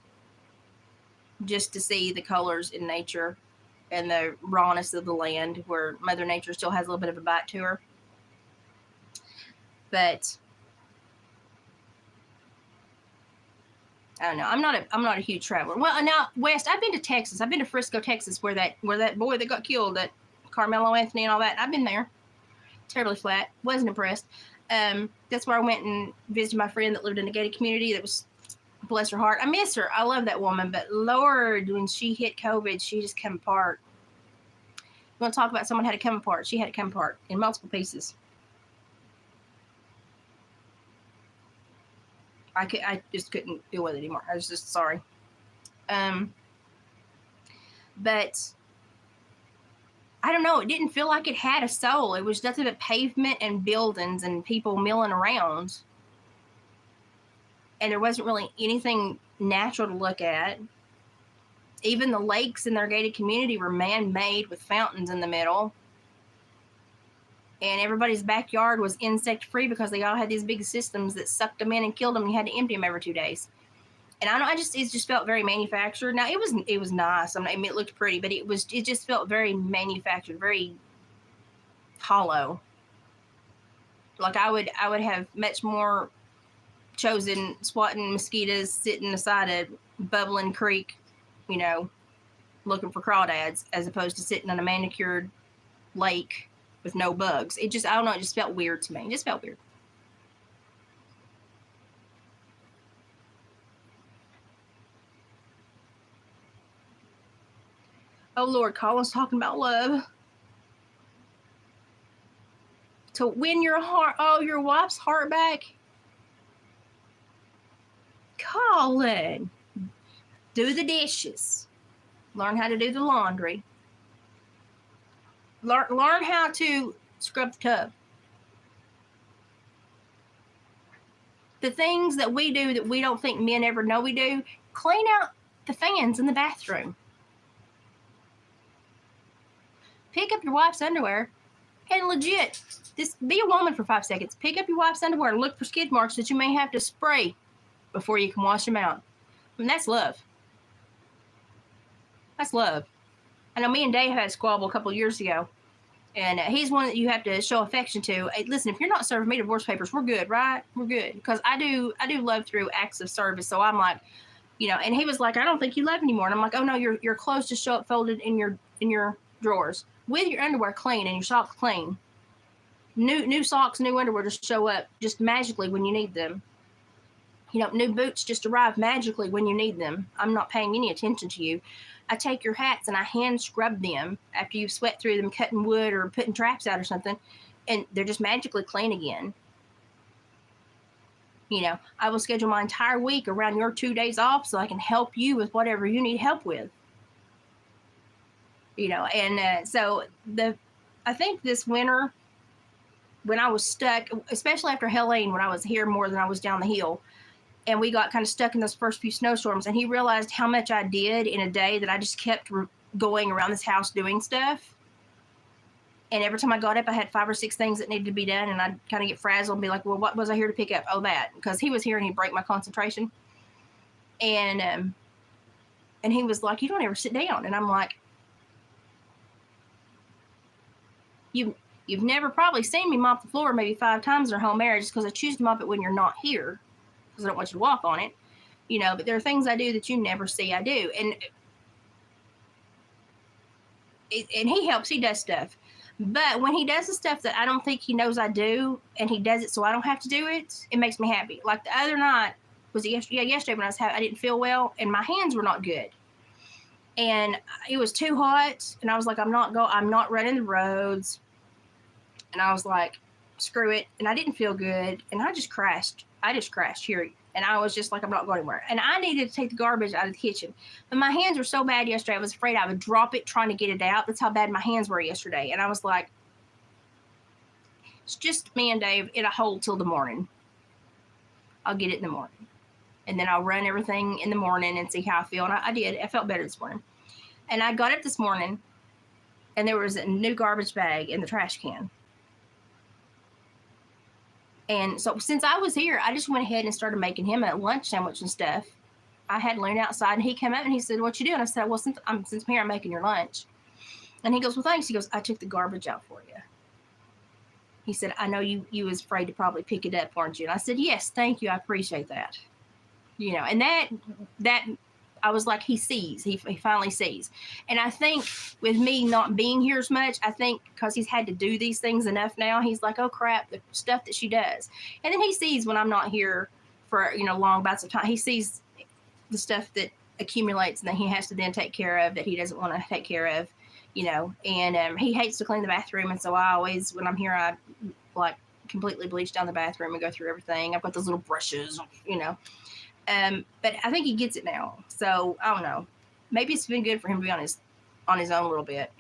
Just to see the colors in nature and the rawness of the land where Mother Nature still has a little bit of a bite to her. But I don't know. I'm not a huge traveler. Well, now West, I've been to Texas. I've been to Frisco, Texas, where that boy that got killed, that Carmelo Anthony and all that. I've been there. Terribly flat. Wasn't impressed. That's where I went and visited my friend that lived in a gated community. That was, bless her heart. I miss her. I love that woman, but Lord, when she hit COVID, she just came apart. You want to talk about someone had to come apart? She had to come apart in multiple pieces. I just couldn't deal with it anymore. I was just sorry. But I don't know. It didn't feel like it had a soul. It was nothing but pavement and buildings and people milling around. And there wasn't really anything natural to look at. Even the lakes in their gated community were man-made with fountains in the middle. And everybody's backyard was insect-free because they all had these big systems that sucked them in and killed them. And you had to empty them every 2 days. And I don't know, it just felt very manufactured. Now it was nice. I mean, it looked pretty, but it just felt very manufactured, very hollow. Like I would have much more chosen swatting mosquitoes sitting beside a bubbling creek, you know, looking for crawdads, as opposed to sitting on a manicured lake with no bugs. I don't know, it just felt weird to me. It just felt weird. Oh, Lord, Colin's talking about love. To win your wife's heart back? Colin, do the dishes. Learn how to do the laundry. Learn how to scrub the tub. The things that we do that we don't think men ever know we do, clean out the fans in the bathroom. Pick up your wife's underwear and legit, just be a woman for 5 seconds. Pick up your wife's underwear and look for skid marks that you may have to spray before you can wash them out. I mean, that's love. That's love. I know me and Dave had a squabble a couple of years ago, and he's one that you have to show affection to. Hey, listen, if you're not serving me divorce papers, we're good, right? We're good. Because I do love through acts of service. So I'm like, you know, and he was like, I don't think you love anymore. And I'm like, oh no, your clothes just show up folded in your drawers with your underwear clean and your socks clean. New socks, new underwear just show up just magically when you need them. New boots just arrive magically when you need them. I'm not paying any attention to you. I take your hats and I hand scrub them after you've sweat through them cutting wood or putting traps out or something, and they're just magically clean again. I will schedule my entire week around your 2 days off so I can help you with whatever you need help with. So I think this winter, when I was stuck, especially after Helene, when I was here more than I was down the hill, and we got kind of stuck in those first few snowstorms, and he realized how much I did in a day, that I just kept going around this house doing stuff. And every time I got up, I had 5 or 6 things that needed to be done, and I'd kind of get frazzled and be like, well, what was I here to pick up? Oh, that. Because he was here and he'd break my concentration. And he was like, you don't ever sit down. And I'm like, you've never probably seen me mop the floor maybe 5 times in our whole marriage, because I choose to mop it when you're not here, because I don't want you to walk on it. But there are things I do that you never see I do. And he helps, he does stuff. But when he does the stuff that I don't think he knows I do, and he does it so I don't have to do it, it makes me happy. Like the other night, was it yesterday? Yeah, yesterday when I didn't feel well, and my hands were not good. And it was too hot, and I was like, I'm not running the roads. And I was like, screw it. And I didn't feel good, and I just crashed here. And I was just like, I'm not going anywhere. And I needed to take the garbage out of the kitchen. But my hands were so bad yesterday, I was afraid I would drop it trying to get it out. That's how bad my hands were yesterday. And I was like, it's just me and Dave in a hole till the morning. I'll get it in the morning. And then I'll run everything in the morning and see how I feel. And I did. I felt better this morning. And I got up this morning, and there was a new garbage bag in the trash can. And so since I was here, I just went ahead and started making him a lunch sandwich and stuff. I had Loon outside, and he came up and he said, what you doing? I said, well, since I'm here, I'm making your lunch. And he goes, well, thanks. He goes, I took the garbage out for you. He said, I know you was afraid to probably pick it up, aren't you? And I said, yes, thank you. I appreciate that. And that I was like, he sees. He finally sees. And I think with me not being here as much, I think because he's had to do these things enough now, he's like, oh, crap, the stuff that she does. And then he sees when I'm not here for, long bouts of time. He sees the stuff that accumulates and that he has to then take care of, that he doesn't want to take care of, And he hates to clean the bathroom. And so I always, when I'm here, I like completely bleach down the bathroom and go through everything. I've got those little brushes, But I think he gets it now. So I don't know. Maybe it's been good for him to be on his own a little bit,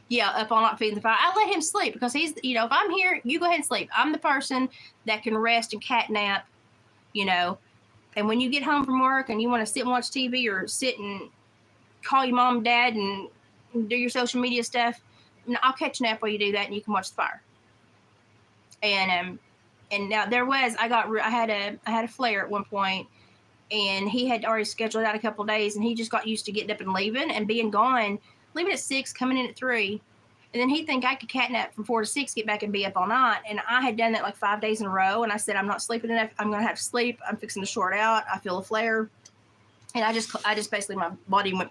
Yeah, up all night feeding the fire. I let him sleep because he's, if I'm here, you go ahead and sleep. I'm the person that can rest and cat nap, And when you get home from work and you want to sit and watch TV or sit and call your mom and dad and do your social media stuff, I'll catch a nap while you do that, and you can watch the fire. And now I had a flare at one point, and he had already scheduled out a couple of days, and he just got used to getting up and leaving and being gone, leaving at 6, coming in at 3. And then he'd think I could catnap from 4 to 6, get back and be up all night. And I had done that like 5 days in a row. And I said, I'm not sleeping enough. I'm going to have to sleep. I'm fixing to short out. I feel a flare. And I just basically, my body went,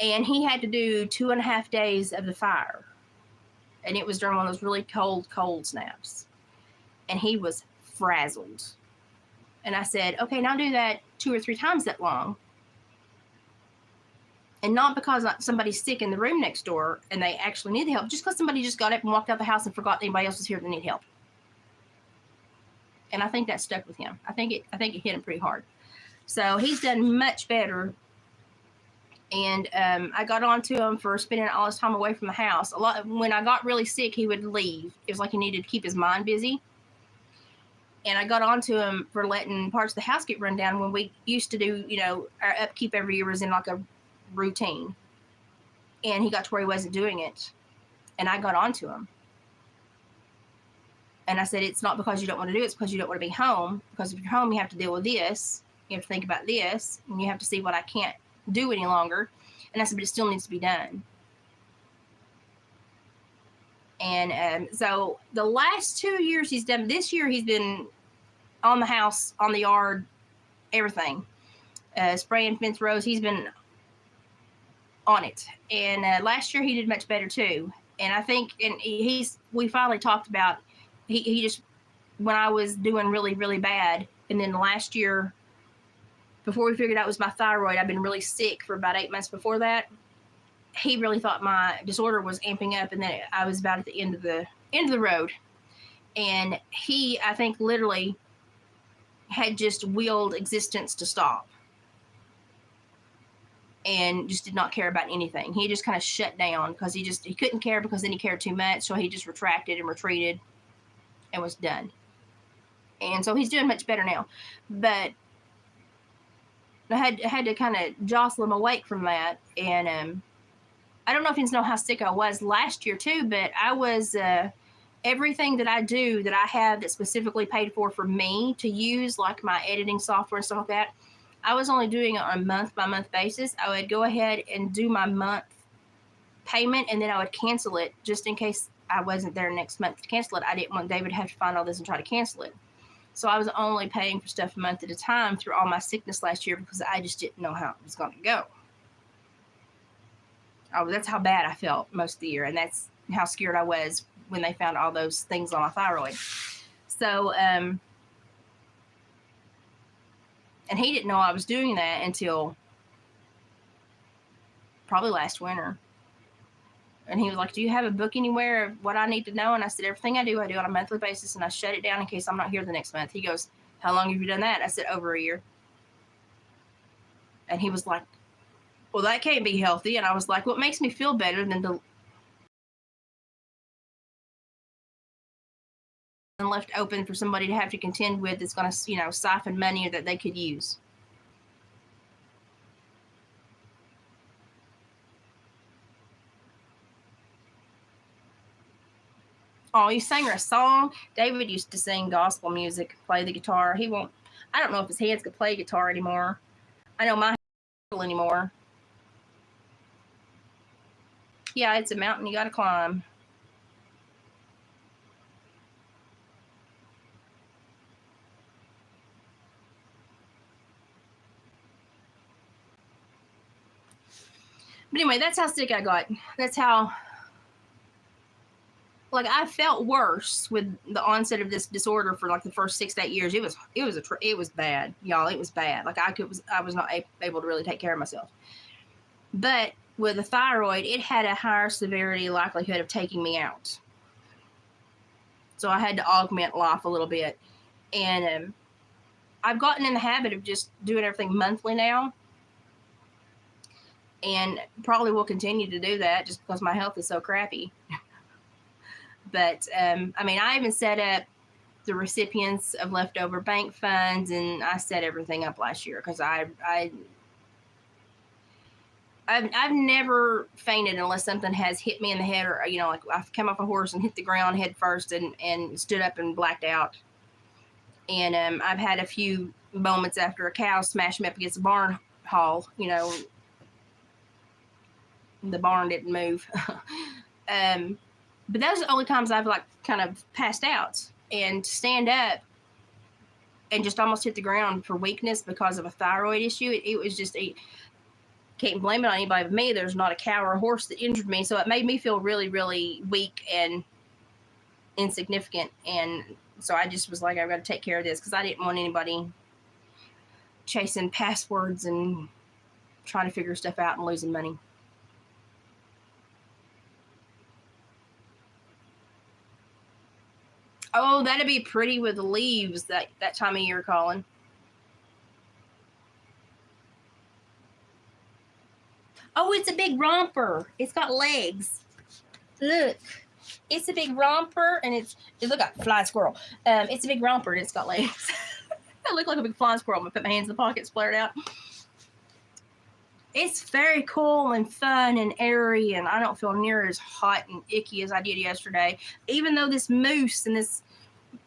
and he had to do 2.5 days of the fire. And it was during one of those really cold snaps. And he was frazzled. And I said, okay, now do that 2 or 3 times that long. And not because somebody's sick in the room next door and they actually need the help, just because somebody just got up and walked out the house and forgot anybody else was here to need help. And I think that stuck with him. I think it hit him pretty hard. So he's done much better. And I got on to him for spending all his time away from the house. When I got really sick, he would leave. It was like he needed to keep his mind busy. And I got on to him for letting parts of the house get run down when we used to do, our upkeep every year was in like a routine. And he got to where he wasn't doing it. And I got on to him. And I said, it's not because you don't want to do it, it's because you don't want to be home. Because if you're home, you have to deal with this. You have to think about this. And you have to see what I can't do any longer. And I said, but it still needs to be done. And so the last 2 years he's done, this year he's been on the house, on the yard, everything. Spraying fence rows. He's been on it. And last year he did much better too. And I think, and we finally talked about, he just, when I was doing really, really bad, and then last year, before we figured out it was my thyroid, I've been really sick for about 8 months before that. He really thought my disorder was amping up, and that I was about at the end of the road. And he, I think, literally had just willed existence to stop, and just did not care about anything. He just kind of shut down because he couldn't care, because then he cared too much. So he just retracted and retreated and was done. And so he's doing much better now. But I had to kind of jostle him awake from that. And I don't know if you know how sick I was last year too, but I was everything that I do that I have that's specifically paid for me to use, like my editing software and stuff like that, I was only doing it on a month-by-month basis. I would go ahead and do my month payment, and then I would cancel it just in case I wasn't there next month to cancel it. I didn't want David to have to find all this and try to cancel it. So I was only paying for stuff a month at a time through all my sickness last year, because I just didn't know how it was going to go. That's how bad I felt most of the year, and that's how scared I was when they found all those things on my thyroid. So, and he didn't know I was doing that until probably last winter. And he was like, do you have a book anywhere of what I need to know? And I said, everything I do on a monthly basis, and I shut it down in case I'm not here the next month. He goes, how long have you done that? I said, over a year. And he was like, well, that can't be healthy. And I was like, well, it makes me feel better than to left open for somebody to have to contend with that's going to, siphon money that they could use. Oh, you sang her a song? David used to sing gospel music, play the guitar. He won't, I don't know if his hands could play guitar anymore. I know my hands don't anymore. Yeah, it's a mountain you got to climb. But anyway, that's how sick I got. That's how, like, I felt worse with the onset of this disorder for like the first 6 to 8 years. It was bad, y'all. It was bad. Like I was not able to really take care of myself. But with the thyroid, it had a higher severity likelihood of taking me out. So I had to augment life a little bit. And I've gotten in the habit of just doing everything monthly now. And probably will continue to do that just because my health is so crappy. But, I even set up the recipients of leftover bank funds, and I set everything up last year because I've never fainted unless something has hit me in the head, or, like I've come off a horse and hit the ground head first and stood up and blacked out. And I've had a few moments after a cow smashed me up against a barn hall, the barn didn't move. But those are the only times I've kind of passed out. And to stand up and just almost hit the ground for weakness because of a thyroid issue, it was just can't blame it on anybody but me. There's not a cow or a horse that injured me, so it made me feel really, really weak and insignificant. And so I just was like, I've got to take care of this, because I didn't want anybody chasing passwords and trying to figure stuff out and losing money. Oh, that'd be pretty with the leaves that time of year, Colin. Oh, it's a big romper. It's got legs. Look, it's a big romper, and it look like a flying squirrel. It's a big romper, and it's got legs. I look like a big flying squirrel. I'm gonna put my hands in the pockets, flared out. It's very cool and fun and airy, and I don't feel near as hot and icky as I did yesterday. Even though this mousse and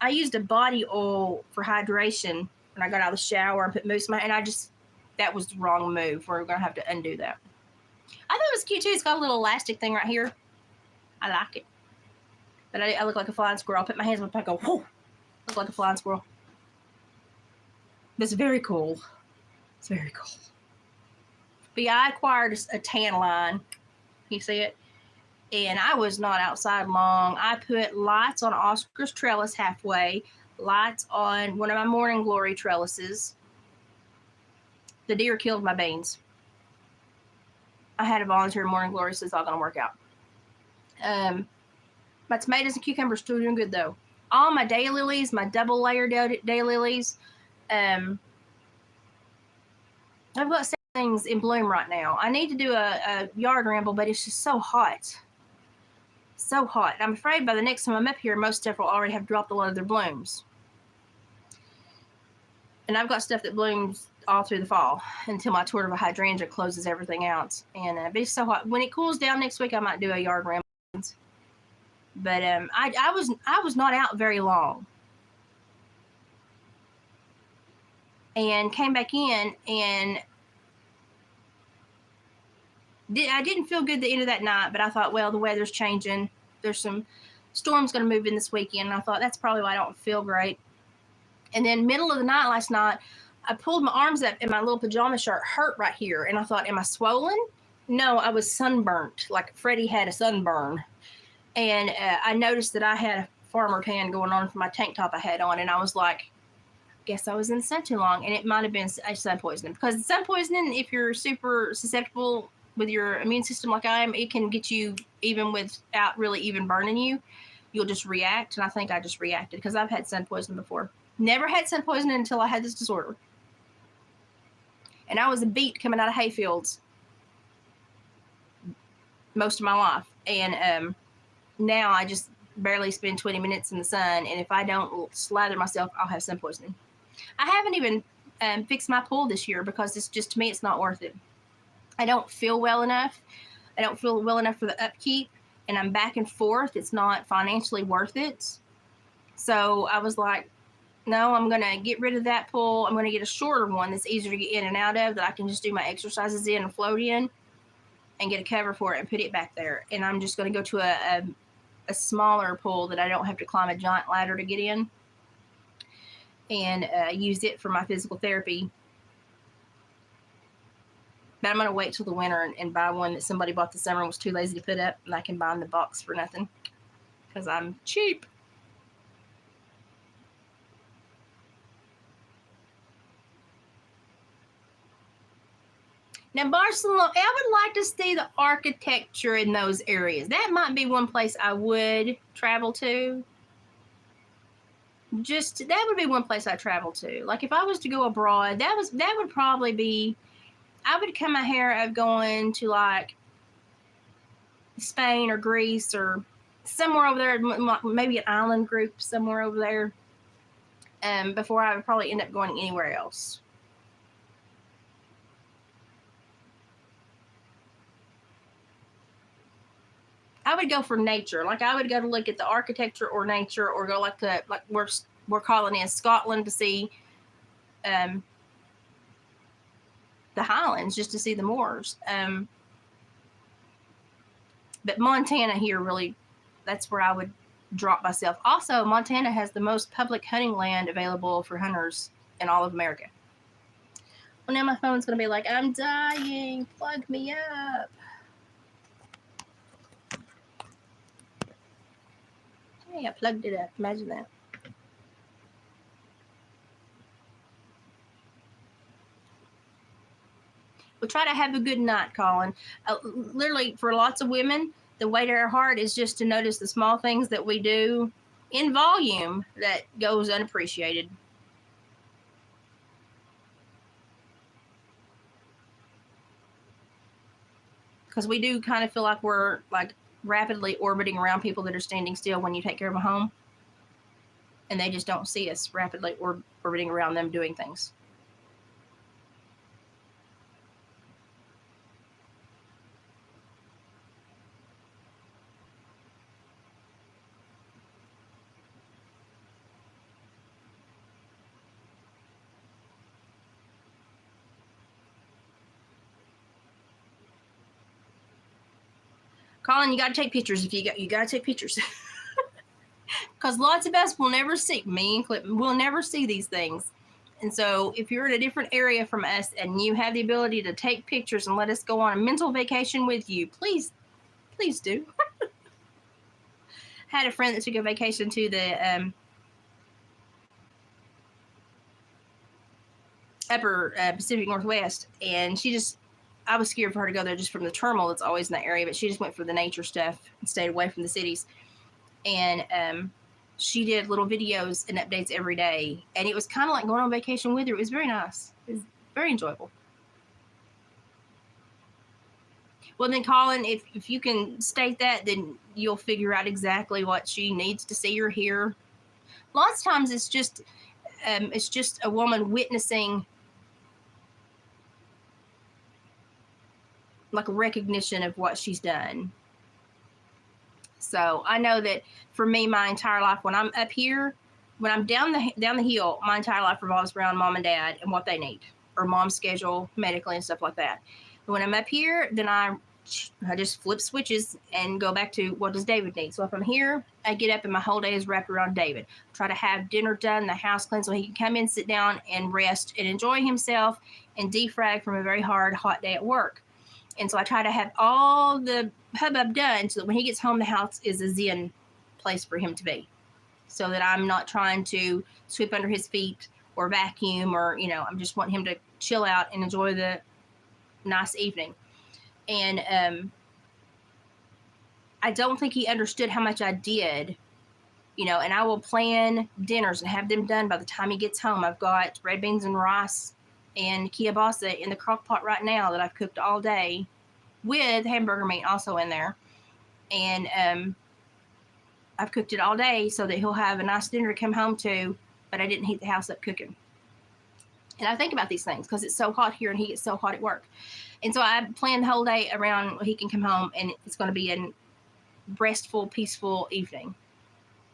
I used a body oil for hydration when I got out of the shower and put mousse in my, and that was the wrong move. We're gonna have to undo that. I thought it was cute too. It's got a little elastic thing right here. I like it. But I look like a flying squirrel. I'll put my hands in my pocket, go, whoo, look like a flying squirrel. It's very cool. It's very cool. But yeah, I acquired a tan line. You see it? and I was not outside long. I put lights on Oscar's trellis halfway, lights on one of my morning glory trellises. The deer killed my beans. I had a volunteer morning glory, so it's all going to work out. My tomatoes and cucumbers still doing good though. All my daylilies, my double layer daylilies, I've got several things in bloom right now. I need to do a yard ramble, but it's just so hot. So hot. I'm afraid by the next time I'm up here, most stuff will already have dropped a lot of their blooms. And I've got stuff that blooms all through the fall until my tour of a hydrangea closes everything out. And but it's so hot. When it cools down next week, I might do a yard ramble. But I was not out very long, and came back in, and I didn't feel good the end of that night. But I thought, well, the weather's changing. There's some storms going to move in this weekend. And I thought that's probably why I don't feel great. And then middle of the night last night, I pulled my arms up, and my little pajama shirt hurt right here. And I thought, am I swollen? No, I was sunburnt, like Freddie had a sunburn. And I noticed that I had a farmer tan going on for my tank top I had on. And I was like, guess I was in the sun too long. And it might have been sun poisoning. Because sun poisoning, if you're super susceptible with your immune system like I am, it can get you even without really even burning you. You'll just react. And I think I just reacted because I've had sun poisoning before. Never had sun poisoning until I had this disorder. And I was a beet coming out of hayfields most of my life. And now I just barely spend 20 minutes in the sun, and if I don't slather myself, I'll have sun poisoning. I haven't even fixed my pool this year because it's just, to me, it's not worth it. I don't feel well enough. I don't feel well enough for the upkeep, and I'm back and forth. It's not financially worth it. So I was like, no, I'm going to get rid of that pool. I'm going to get a shorter one that's easier to get in and out of, that I can just do my exercises in and float in, and get a cover for it and put it back there. And I'm just going to go to a smaller pool that I don't have to climb a giant ladder to get in, and use it for my physical therapy. But I'm going to wait till the winter and buy one that somebody bought this summer and was too lazy to put up, and I can buy in the box for nothing because I'm cheap. Now, Barcelona, I would like to see the architecture in those areas. That might be one place I would travel to. That would be one place I travel to. Like if I was to go abroad, that would probably be, I would cut my hair of going to like Spain or Greece or somewhere over there, maybe an island group somewhere over there, before I would probably end up going anywhere else. I would go for nature. Like I would go to look at the architecture or nature, or go like we're calling in Scotland to see the Highlands, just to see the moors. But Montana here, really, that's where I would drop myself. Also, Montana has the most public hunting land available for hunters in all of America. Well, now my phone's going to be like, I'm dying. Plug me up. Hey, I plugged it up. Imagine that. We'll try to have a good night, Colin. Literally, for lots of women, the way to our heart is just to notice the small things that we do in volume that goes unappreciated. Because we do kind of feel like we're like rapidly orbiting around people that are standing still when you take care of a home, and they just don't see us rapidly orbiting around them doing things. Colin, you got to take pictures. If you got to take pictures, because lots of us will never see, me and Clip will never see these things. And so if you're in a different area from us and you have the ability to take pictures and let us go on a mental vacation with you, please do. had a friend that took a vacation to the upper Pacific Northwest, and I was scared for her to go there just from the turmoil that's always in that area, but she just went for the nature stuff and stayed away from the cities. And she did little videos and updates every day, and it was kind of like going on vacation with her. It was very nice. It was very enjoyable. Well, then, Colin, if you can state that, then you'll figure out exactly what she needs to see or hear. Lots of times it's just a woman witnessing like a recognition of what she's done. So I know that for me, my entire life, when I'm up here, when I'm down the hill, my entire life revolves around mom and dad and what they need, or mom's schedule medically and stuff like that. And when I'm up here, then I just flip switches and go back to what does David need. So if I'm here, I get up and my whole day is wrapped around David. Try to have dinner done, the house clean, so he can come in, sit down, and rest and enjoy himself and defrag from a very hard, hot day at work. And so I try to have all the hubbub done so that when he gets home, the house is a zen place for him to be. So that I'm not trying to sweep under his feet or vacuum, or, I'm just wanting him to chill out and enjoy the nice evening. And I don't think he understood how much I did, and I will plan dinners and have them done by the time he gets home. I've got red beans and rice and kielbasa in the crock pot right now that I've cooked all day, with hamburger meat also in there. And I've cooked it all day so that he'll have a nice dinner to come home to, but I didn't heat the house up cooking. And I think about these things because it's so hot here and he gets so hot at work. And so I plan the whole day around he can come home, and it's going to be a restful, peaceful evening.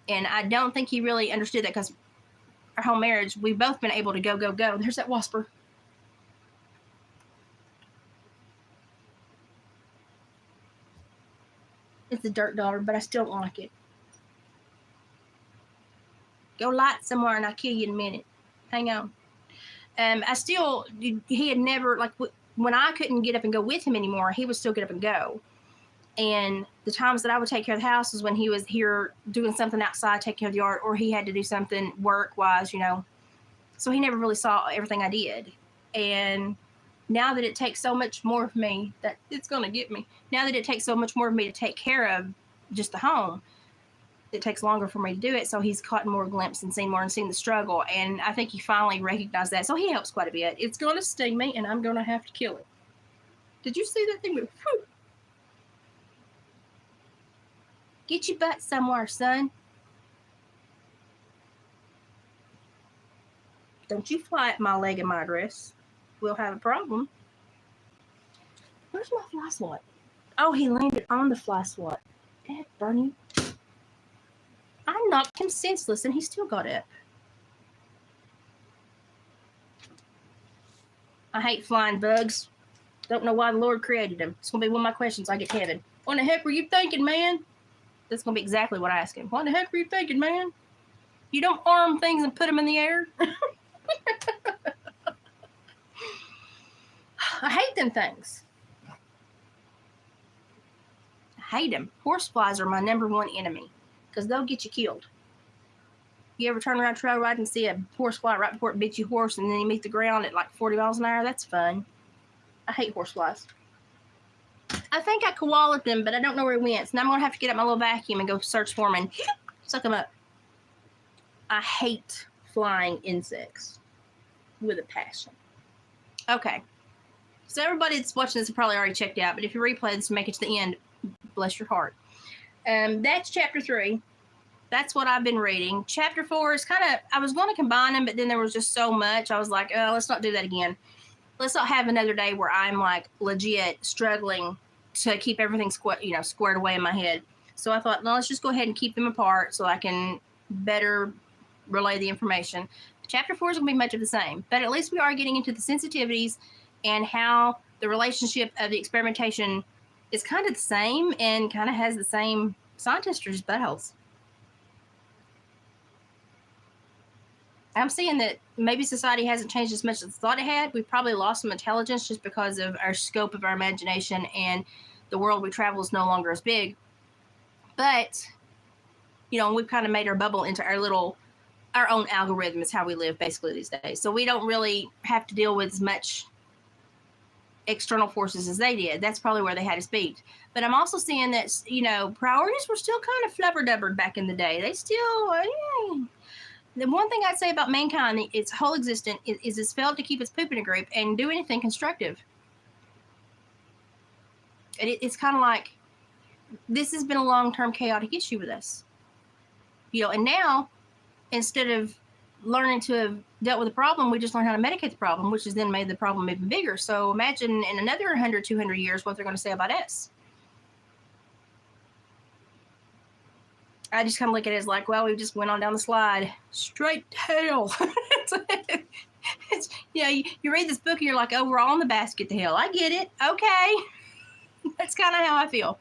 And I don't think he really understood that, because our whole marriage, we've both been able to go. There's that wasper. It's a dirt daughter, but I still don't like it. Go light somewhere and I'll kill you in a minute. Hang on. He had never, like, when I couldn't get up and go with him anymore, he would still get up and go. And the times that I would take care of the house was when he was here doing something outside, taking care of the yard, or he had to do something work-wise, So he never really saw everything I did. And now that it takes so much more of me, that it's going to get me. Now that it takes so much more of me to take care of just the home, it takes longer for me to do it. So he's caught more glimpse and seen more and seen the struggle. And I think he finally recognized that. So he helps quite a bit. It's going to sting me, and I'm going to have to kill it. Did you see that thing? Whew. Get your butt somewhere, son. Don't you fly at my leg in my dress. We'll have a problem. Where's my fly swat? Oh, he landed on the fly swat. Dad, Bernie. I knocked him senseless, and he still got up. I hate flying bugs. Don't know why the Lord created them. It's going to be one of my questions I get to heaven. What the heck were you thinking, man? That's going to be exactly what I ask him. What the heck were you thinking, man? You don't arm things and put them in the air? I hate them things. I hate them. Horseflies are my number one enemy, because they'll get you killed. You ever turn around trail ride and see a horsefly right before it beats your horse, and then you meet the ground at like 40 miles an hour? That's fun. I hate horseflies. I think I koala'd them, but I don't know where he went. So now I'm going to have to get up my little vacuum and go search for him and suck them up. I hate flying insects with a passion. Okay. So everybody that's watching this has probably already checked out, but if you replay this and make it to the end, bless your heart. That's chapter 3. That's what I've been reading. Chapter 4 is kind of, I was going to combine them, but then there was just so much. I was like, oh, let's not do that again. Let's not have another day where I'm like legit struggling to keep everything squared away in my head. So I thought, no, let's just go ahead and keep them apart so I can better relay the information. Chapter 4 is going to be much of the same, but at least we are getting into the sensitivities and how the relationship of the experimentation is kind of the same and kind of has the same scientists are just buttholes. I'm seeing that maybe society hasn't changed as much as I thought it had. We've probably lost some intelligence just because of our scope of our imagination, and the world we travel is no longer as big. But you know, we've kind of made our bubble into our own algorithm is how we live basically these days. So we don't really have to deal with as much external forces as they did. That's probably where they had us beat. But I'm also seeing that, you know, priorities were still kind of flubber-dubbered back in the day. They still, the one thing I'd say about mankind, its whole existence, is it's failed to keep its poop in a group and do anything constructive. And it's kind of like, this has been a long-term chaotic issue with us. You know, and now, instead of learning to have dealt with the problem, we just learn how to medicate the problem, which has then made the problem even bigger. So imagine in another 100, 200 years what they're going to say about us. I just kind of look at it as like, well, we just went on down the slide. Straight to hell. You know, you read this book and you're like, oh, we're all in the basket to hell. I get it. Okay. That's kind of how I feel.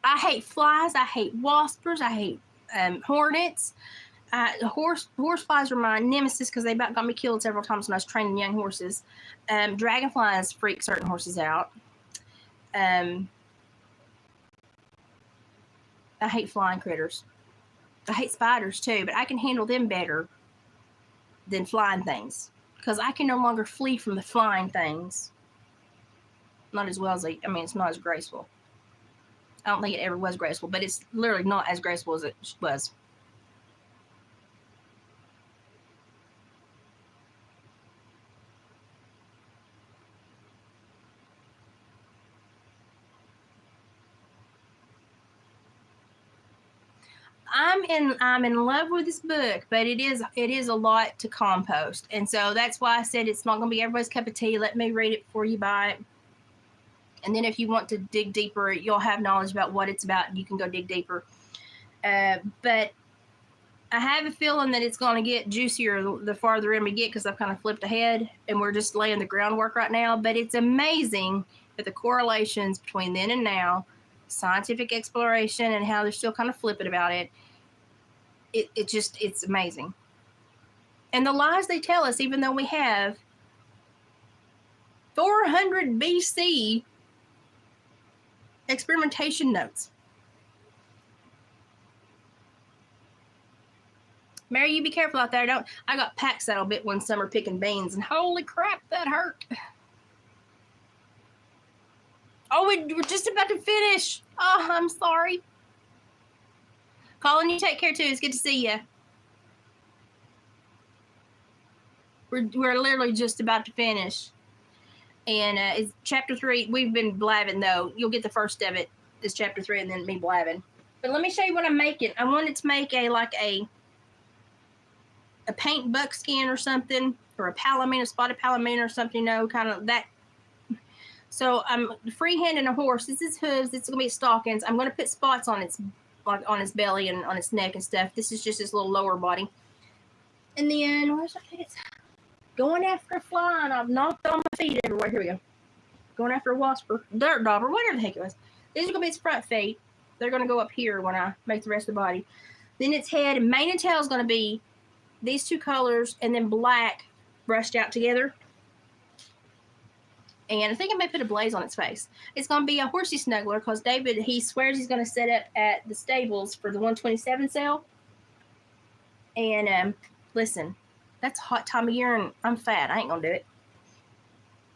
I hate flies. I hate waspers. I hate hornets. Horse flies are my nemesis because they about got me killed several times when I was training young horses. Dragonflies freak certain horses out. I hate flying critters. I hate spiders too, but I can handle them better than flying things because I can no longer flee from the flying things. Not as well as I mean, it's not as graceful. I don't think it ever was graceful, but it's literally not as graceful as it was. I'm in love with this book, but it is a lot to compost, and so that's why I said it's not going to be everybody's cup of tea. Let me read it before you buy it, and then if you want to dig deeper, you'll have knowledge about what it's about, and you can go dig deeper. But I have a feeling that it's going to get juicier the farther in we get because I've kind of flipped ahead, and we're just laying the groundwork right now. But it's amazing that the correlations between then and now, scientific exploration, and how they're still kind of flippant about it. It's amazing. And the lies they tell us, even though we have 400 BC experimentation notes. Mary, you be careful out there. I got pack saddle bit one summer picking beans, and holy crap, that hurt. Oh, we're just about to finish. Oh, I'm sorry. Colin, you take care too. It's good to see you. We're literally just about to finish. And it's chapter 3. We've been blabbing, though. You'll get the first of it. It's chapter 3 and then me blabbing. But let me show you what I'm making. I wanted to make a paint buckskin or something, or a palamine, a spotted palamine or something, you know, kind of that. So I'm freehanding a horse. This is hooves. It's going to be stockings. I'm going to put spots on its belly and on its neck and stuff. This is just its little lower body. And then, where's it? Going after a fly, and I've knocked on my feet everywhere. Here we go. Going after a wasper, dirt dauber, whatever the heck it was. These are going to be its front feet. They're going to go up here when I make the rest of the body. Then its head and mane and tail is going to be these two colors and then black brushed out together. And I think I may put a blaze on its face. It's going to be a horsey snuggler because David, he swears he's going to set up at the stables for the 127 sale. And listen, that's a hot time of year, and I'm fat. I ain't going to do it.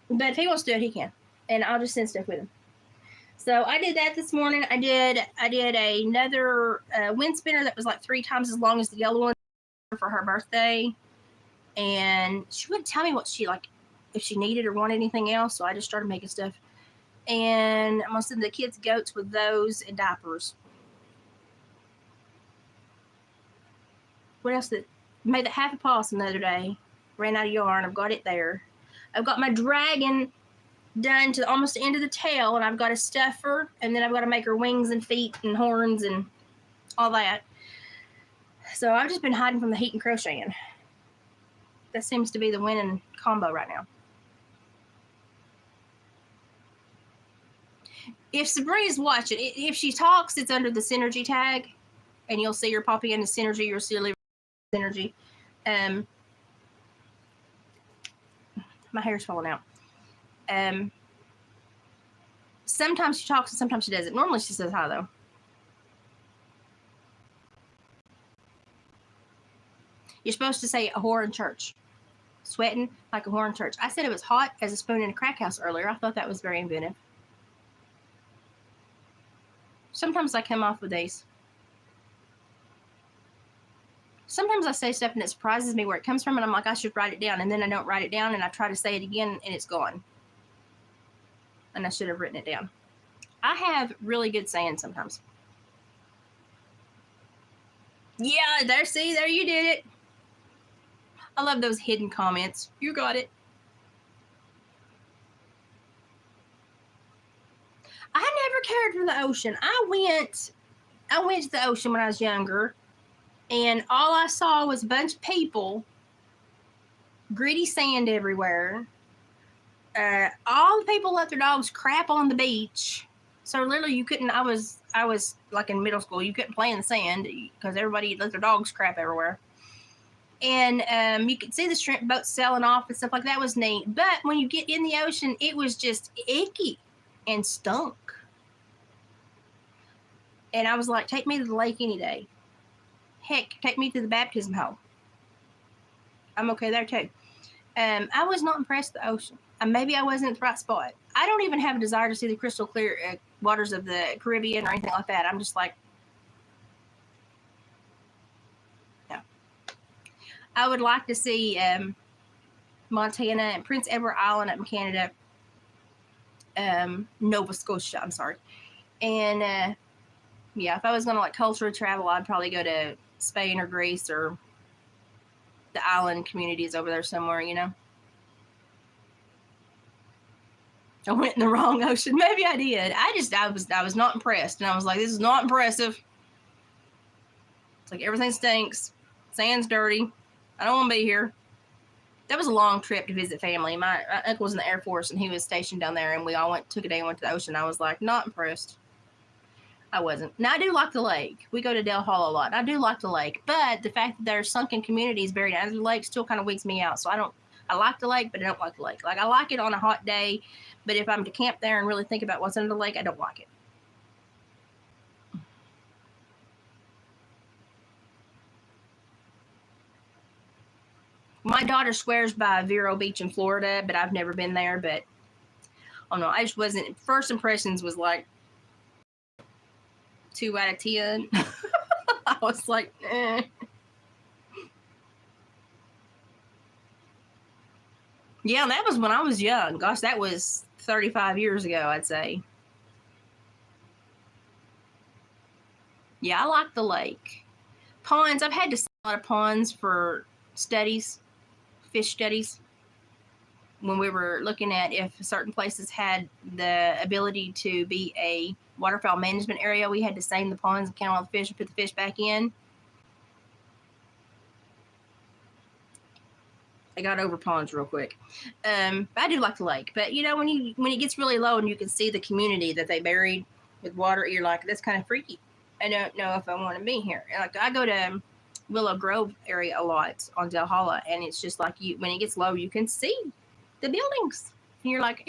But if he wants to do it, he can. And I'll just send stuff with him. So I did that this morning. I did another wind spinner that was like 3 times as long as the yellow one for her birthday. And she wouldn't tell me what she like, if she needed or wanted anything else, so I just started making stuff. And I'm going to send the kids goats with those and diapers. What else? Made that half a possum the other day. Ran out of yarn. I've got it there. I've got my dragon done to almost the end of the tail, and I've got to stuff her, and then I've got to make her wings and feet and horns and all that. So I've just been hiding from the heat and crocheting. That seems to be the winning combo right now. If Sabrina's watching, if she talks, it's under the Synergy tag, and you'll see her popping into Synergy or Synergy. My hair's falling out. Sometimes she talks and sometimes she doesn't. Normally she says hi, though. You're supposed to say a whore in church. Sweating like a whore in church. I said it was hot as a spoon in a crack house earlier. I thought that was very inventive. Sometimes I come off with these. Sometimes I say stuff and it surprises me where it comes from, and I'm like, I should write it down, and then I don't write it down, and I try to say it again, and it's gone. And I should have written it down. I have really good saying sometimes. Yeah, there you did it. I love those hidden comments. You got it. I never cared for the ocean. I went to the ocean when I was younger, and all I saw was a bunch of people, gritty sand everywhere. All the people let their dogs crap on the beach. So literally you couldn't, I was like in middle school, you couldn't play in the sand because everybody let their dogs crap everywhere. And you could see the shrimp boats sailing off and stuff like that. Was neat. But when you get in the ocean, it was just icky and stunk. And I was like, take me to the lake any day. Heck, take me to the baptism hole. I'm okay there too. I was not impressed with the ocean. Maybe I wasn't at the right spot. I don't even have a desire to see the crystal clear waters of the Caribbean or anything like that. I'm just like, no. I would like to see Montana and Prince Edward Island up in Canada. Nova Scotia, I'm sorry. And yeah, if I was going to like cultural travel, I'd probably go to Spain or Greece or the island communities over there somewhere, you know. I went in the wrong ocean. Maybe I did. I was not impressed. And I was like, this is not impressive. It's like everything stinks. Sand's dirty. I don't want to be here. That was a long trip to visit family. My uncle was in the Air Force and he was stationed down there, and we all took a day and went to the ocean. I was like, not impressed. I wasn't. Now, I do like the lake. We go to Del Hall a lot. I do like the lake. But the fact that there's sunken communities buried under the lake still kind of wigs me out. So I like the lake, but I don't like the lake. Like, I like it on a hot day, but if I'm to camp there and really think about what's under the lake, I don't like it. My daughter swears by Vero Beach in Florida, but I've never been there. But oh no, I just wasn't. First impressions was like 2 out of 10. I was like, eh. Yeah, that was when I was young. Gosh, that was 35 years ago, I'd say. Yeah, I like the lake. Ponds, I've had to see a lot of ponds for studies, fish studies, when we were looking at if certain places had the ability to be a waterfowl management area. We had to seine the ponds and count all the fish and put the fish back in. I got over ponds real quick. I do like the lake, but you know, when it gets really low and you can see the community that they buried with water, you're like, that's kind of freaky. I don't know if I want to be here. Like, I go to Willow Grove area a lot on Delhalla, and it's just like, when it gets low, you can see the buildings. And you're like,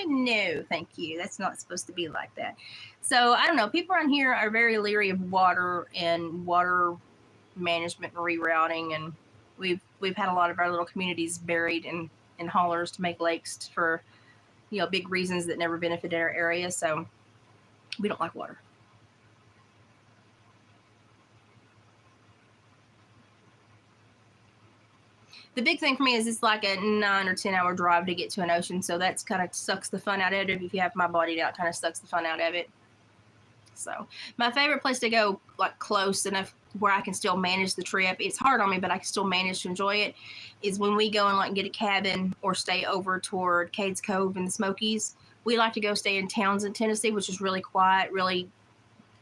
no, thank you. That's not supposed to be like that. So I don't know. People around here are very leery of water and water management and rerouting, and we've had a lot of our little communities buried in haulers to make lakes for, you know, big reasons that never benefited our area. So we don't like water. The big thing for me is it's like a 9 or 10 hour drive to get to an ocean. So that's kind of sucks the fun out of it. If you have my body out, kind of sucks the fun out of it. So my favorite place to go, like close enough where I can still manage the trip, it's hard on me, but I can still manage to enjoy it, is when we go and like get a cabin or stay over toward Cades Cove in the Smokies. We like to go stay in Townsend, Tennessee, which is really quiet. Really,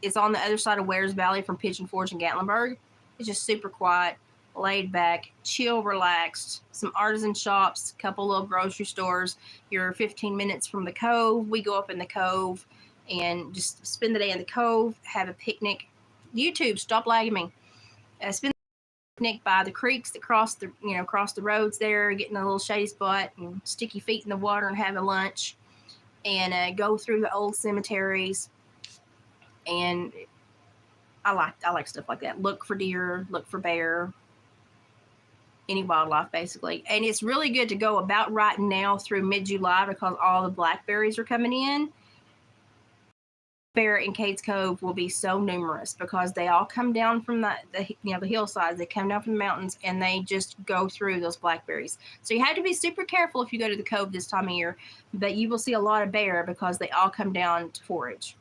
it's on the other side of Wares Valley from Pigeon Forge and Gatlinburg. It's just super quiet, laid back, chill, relaxed, some artisan shops, a couple little grocery stores. You're 15 minutes from the cove. We go up in the cove and just spend the day in the cove, have a picnic. YouTube, stop lagging me. Spend the picnic by the creeks that cross the roads there, getting a little shady spot and stick your feet in the water and have a lunch, and go through the old cemeteries. And I like stuff like that. Look for deer, look for bear. any wildlife basically. And it's really good to go about right now through mid-July because all the blackberries are coming in. Bear in Cades Cove will be so numerous because they all come down from the hillsides. They come down from the mountains and they just go through those blackberries. So you have to be super careful if you go to the cove this time of year, but you will see a lot of bear because they all come down to forage.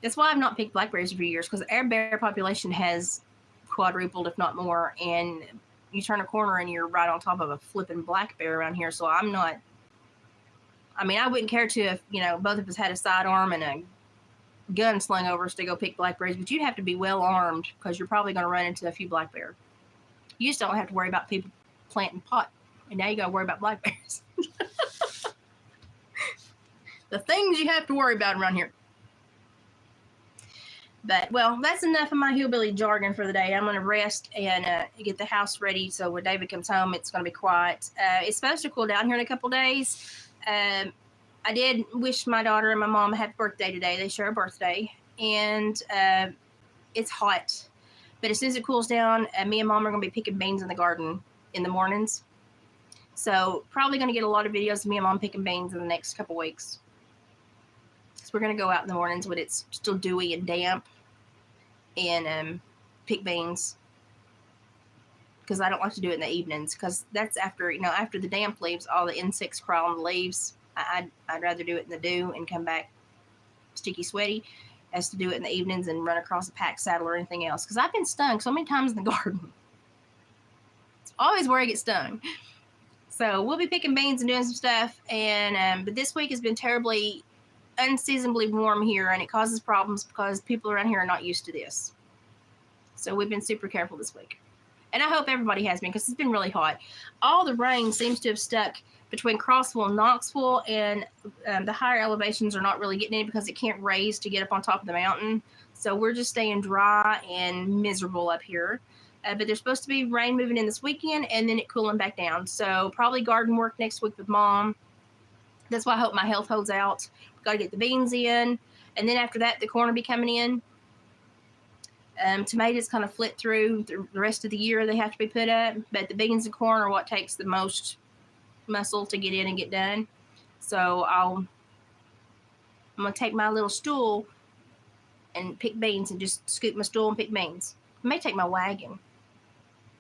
That's why I've not picked blackberries for years, because our bear population has quadrupled, if not more, and you turn a corner and you're right on top of a flipping black bear around here. So I'm not, I mean, I wouldn't care to if, both of us had a sidearm and a gun slung over us to go pick blackberries, but you'd have to be well armed because you're probably going to run into a few black bear. You just don't have to worry about people planting pot, and now you got to worry about blackberries. The things you have to worry about around here. But, well, that's enough of my hillbilly jargon for the day. I'm going to rest and get the house ready so when David comes home, it's going to be quiet. It's supposed to cool down here in a couple days. I did wish my daughter and my mom a happy birthday today. They share a birthday, and it's hot. But as soon as it cools down, me and mom are going to be picking beans in the garden in the mornings. So probably going to get a lot of videos of me and mom picking beans in the next couple weeks. So we're going to go out in the mornings when it's still dewy and damp and pick beans, because I don't like to do it in the evenings, because that's after, after the damp leaves, all the insects crawl on the leaves. I'd rather do it in the dew and come back sticky sweaty as to do it in the evenings and run across a pack saddle or anything else, because I've been stung so many times in the garden. It's always where I get stung. So we'll be picking beans and doing some stuff, and but this week has been terribly unseasonably warm here, and it causes problems because people around here are not used to this. So we've been super careful this week. And I hope everybody has been, because it's been really hot. All the rain seems to have stuck between Crossville and Knoxville, and the higher elevations are not really getting any because it can't raise to get up on top of the mountain. So we're just staying dry and miserable up here. But there's supposed to be rain moving in this weekend and then it cooling back down. So probably garden work next week with mom. That's why I hope my health holds out. Got to get the beans in. And then after that, the corn will be coming in. Tomatoes kind of flit through the rest of the year. They have to be put up. But the beans and corn are what takes the most muscle to get in and get done. So I'm going to take my little stool and pick beans and just scoop my stool and pick beans. I may take my wagon.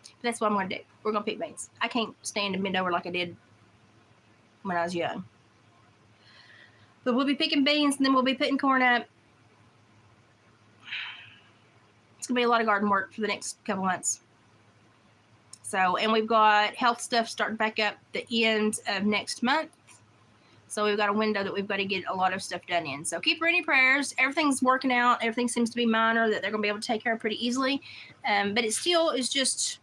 But that's what I'm going to do. We're going to pick beans. I can't stand and bend over like I did when I was young. But we'll be picking beans, and then we'll be putting corn up. It's going to be a lot of garden work for the next couple months. So, and we've got health stuff starting back up the end of next month. So we've got a window that we've got to get a lot of stuff done in. So keep reading prayers. Everything's working out. Everything seems to be minor, that they're going to be able to take care of pretty easily. But it still is just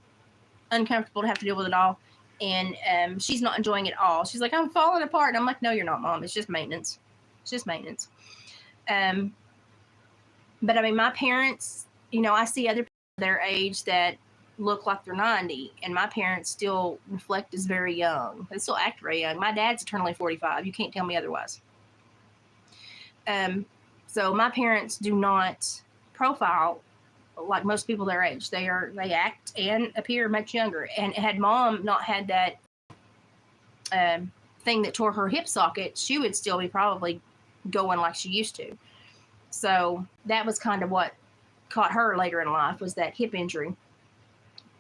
uncomfortable to have to deal with it all. And she's not enjoying it all. She's like, I'm falling apart. And I'm like, no, you're not, Mom. It's just maintenance. It's just maintenance. But I mean, my parents, I see other people their age that look like they're 90, and my parents still reflect as very young. They still act very young. My dad's eternally 45. You can't tell me otherwise. So my parents do not profile like most people their age. They act and appear much younger. And had mom not had that thing that tore her hip socket, she would still be probably going like she used to. So that was kind of what caught her later in life, was that hip injury.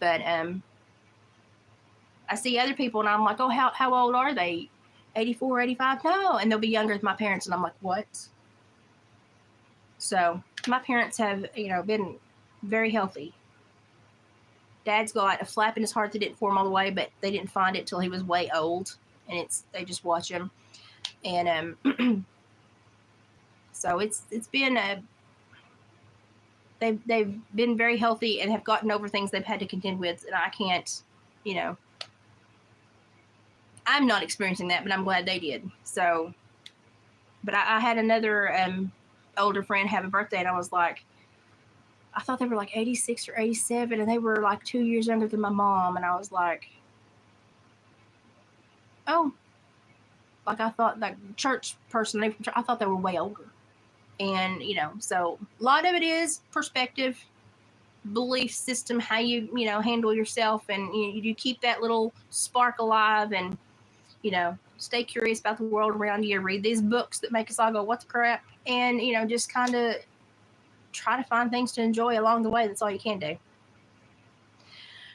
But I see other people and I'm like, oh, how old are they? 84, 85? No. And they'll be younger than my parents. And I'm like, what? So my parents have, been very healthy. Dad's got a flap in his heart that didn't form all the way, but they didn't find it till he was way old. And they just watch him. And so it's been they've been very healthy and have gotten over things they've had to contend with. And I can't, I'm not experiencing that, but I'm glad they did. So, but I had another older friend have a birthday, and I was like, I thought they were like 86 or 87, and they were like 2 years younger than my mom. And I was like, oh, like I thought, like church person, I thought they were way older. And, so a lot of it is perspective. belief system, how you handle yourself, and you keep that little spark alive, and stay curious about the world around you. Read these books that make us all go, what the crap? And just kind of try to find things to enjoy along the way. That's all you can do.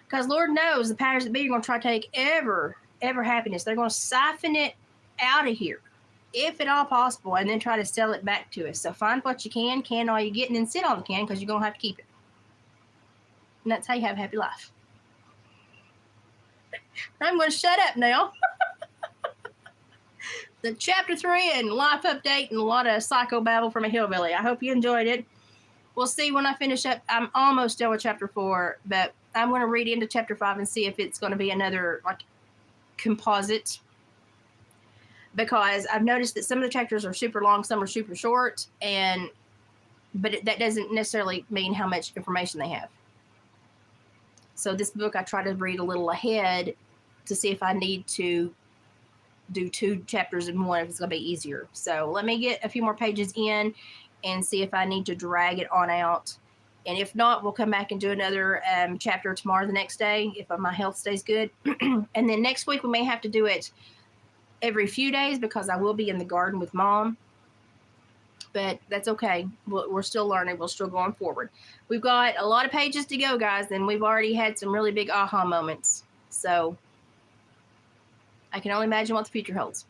Because Lord knows the powers that be are going to try to take ever happiness. They're going to siphon it out of here, if at all possible, and then try to sell it back to us. So find what you can all you get, and then sit on the can, because you're going to have to keep it. And that's how you have a happy life. I'm going to shut up now. The chapter 3 and life update and a lot of psychobabble from a hillbilly. I hope you enjoyed it. We'll see when I finish up. I'm almost done with chapter 4, but I'm going to read into chapter 5 and see if it's going to be another composite, because I've noticed that some of the chapters are super long, some are super short, but that doesn't necessarily mean how much information they have. So this book I try to read a little ahead to see if I need to do 2 chapters in one, if it's going to be easier. So let me get a few more pages in and see if I need to drag it on out. And if not, we'll come back and do another chapter tomorrow, the next day, if my health stays good. And then next week we may have to do it every few days, because I will be in the garden with Mom. But that's okay. We're still learning. We're still going forward. We've got a lot of pages to go, guys, and we've already had some really big aha moments. So I can only imagine what the future holds.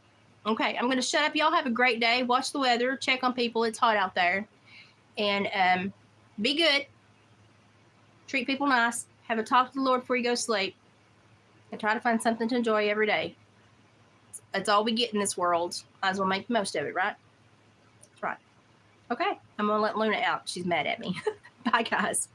Okay, I'm going to shut up. Y'all have a great day. Watch the weather. Check on people. It's hot out there. And be good. Treat people nice. Have a talk to the Lord before you go to sleep. And try to find something to enjoy every day. That's all we get in this world. Might as well make the most of it, right? That's right. Okay, I'm going to let Luna out. She's mad at me. Bye, guys.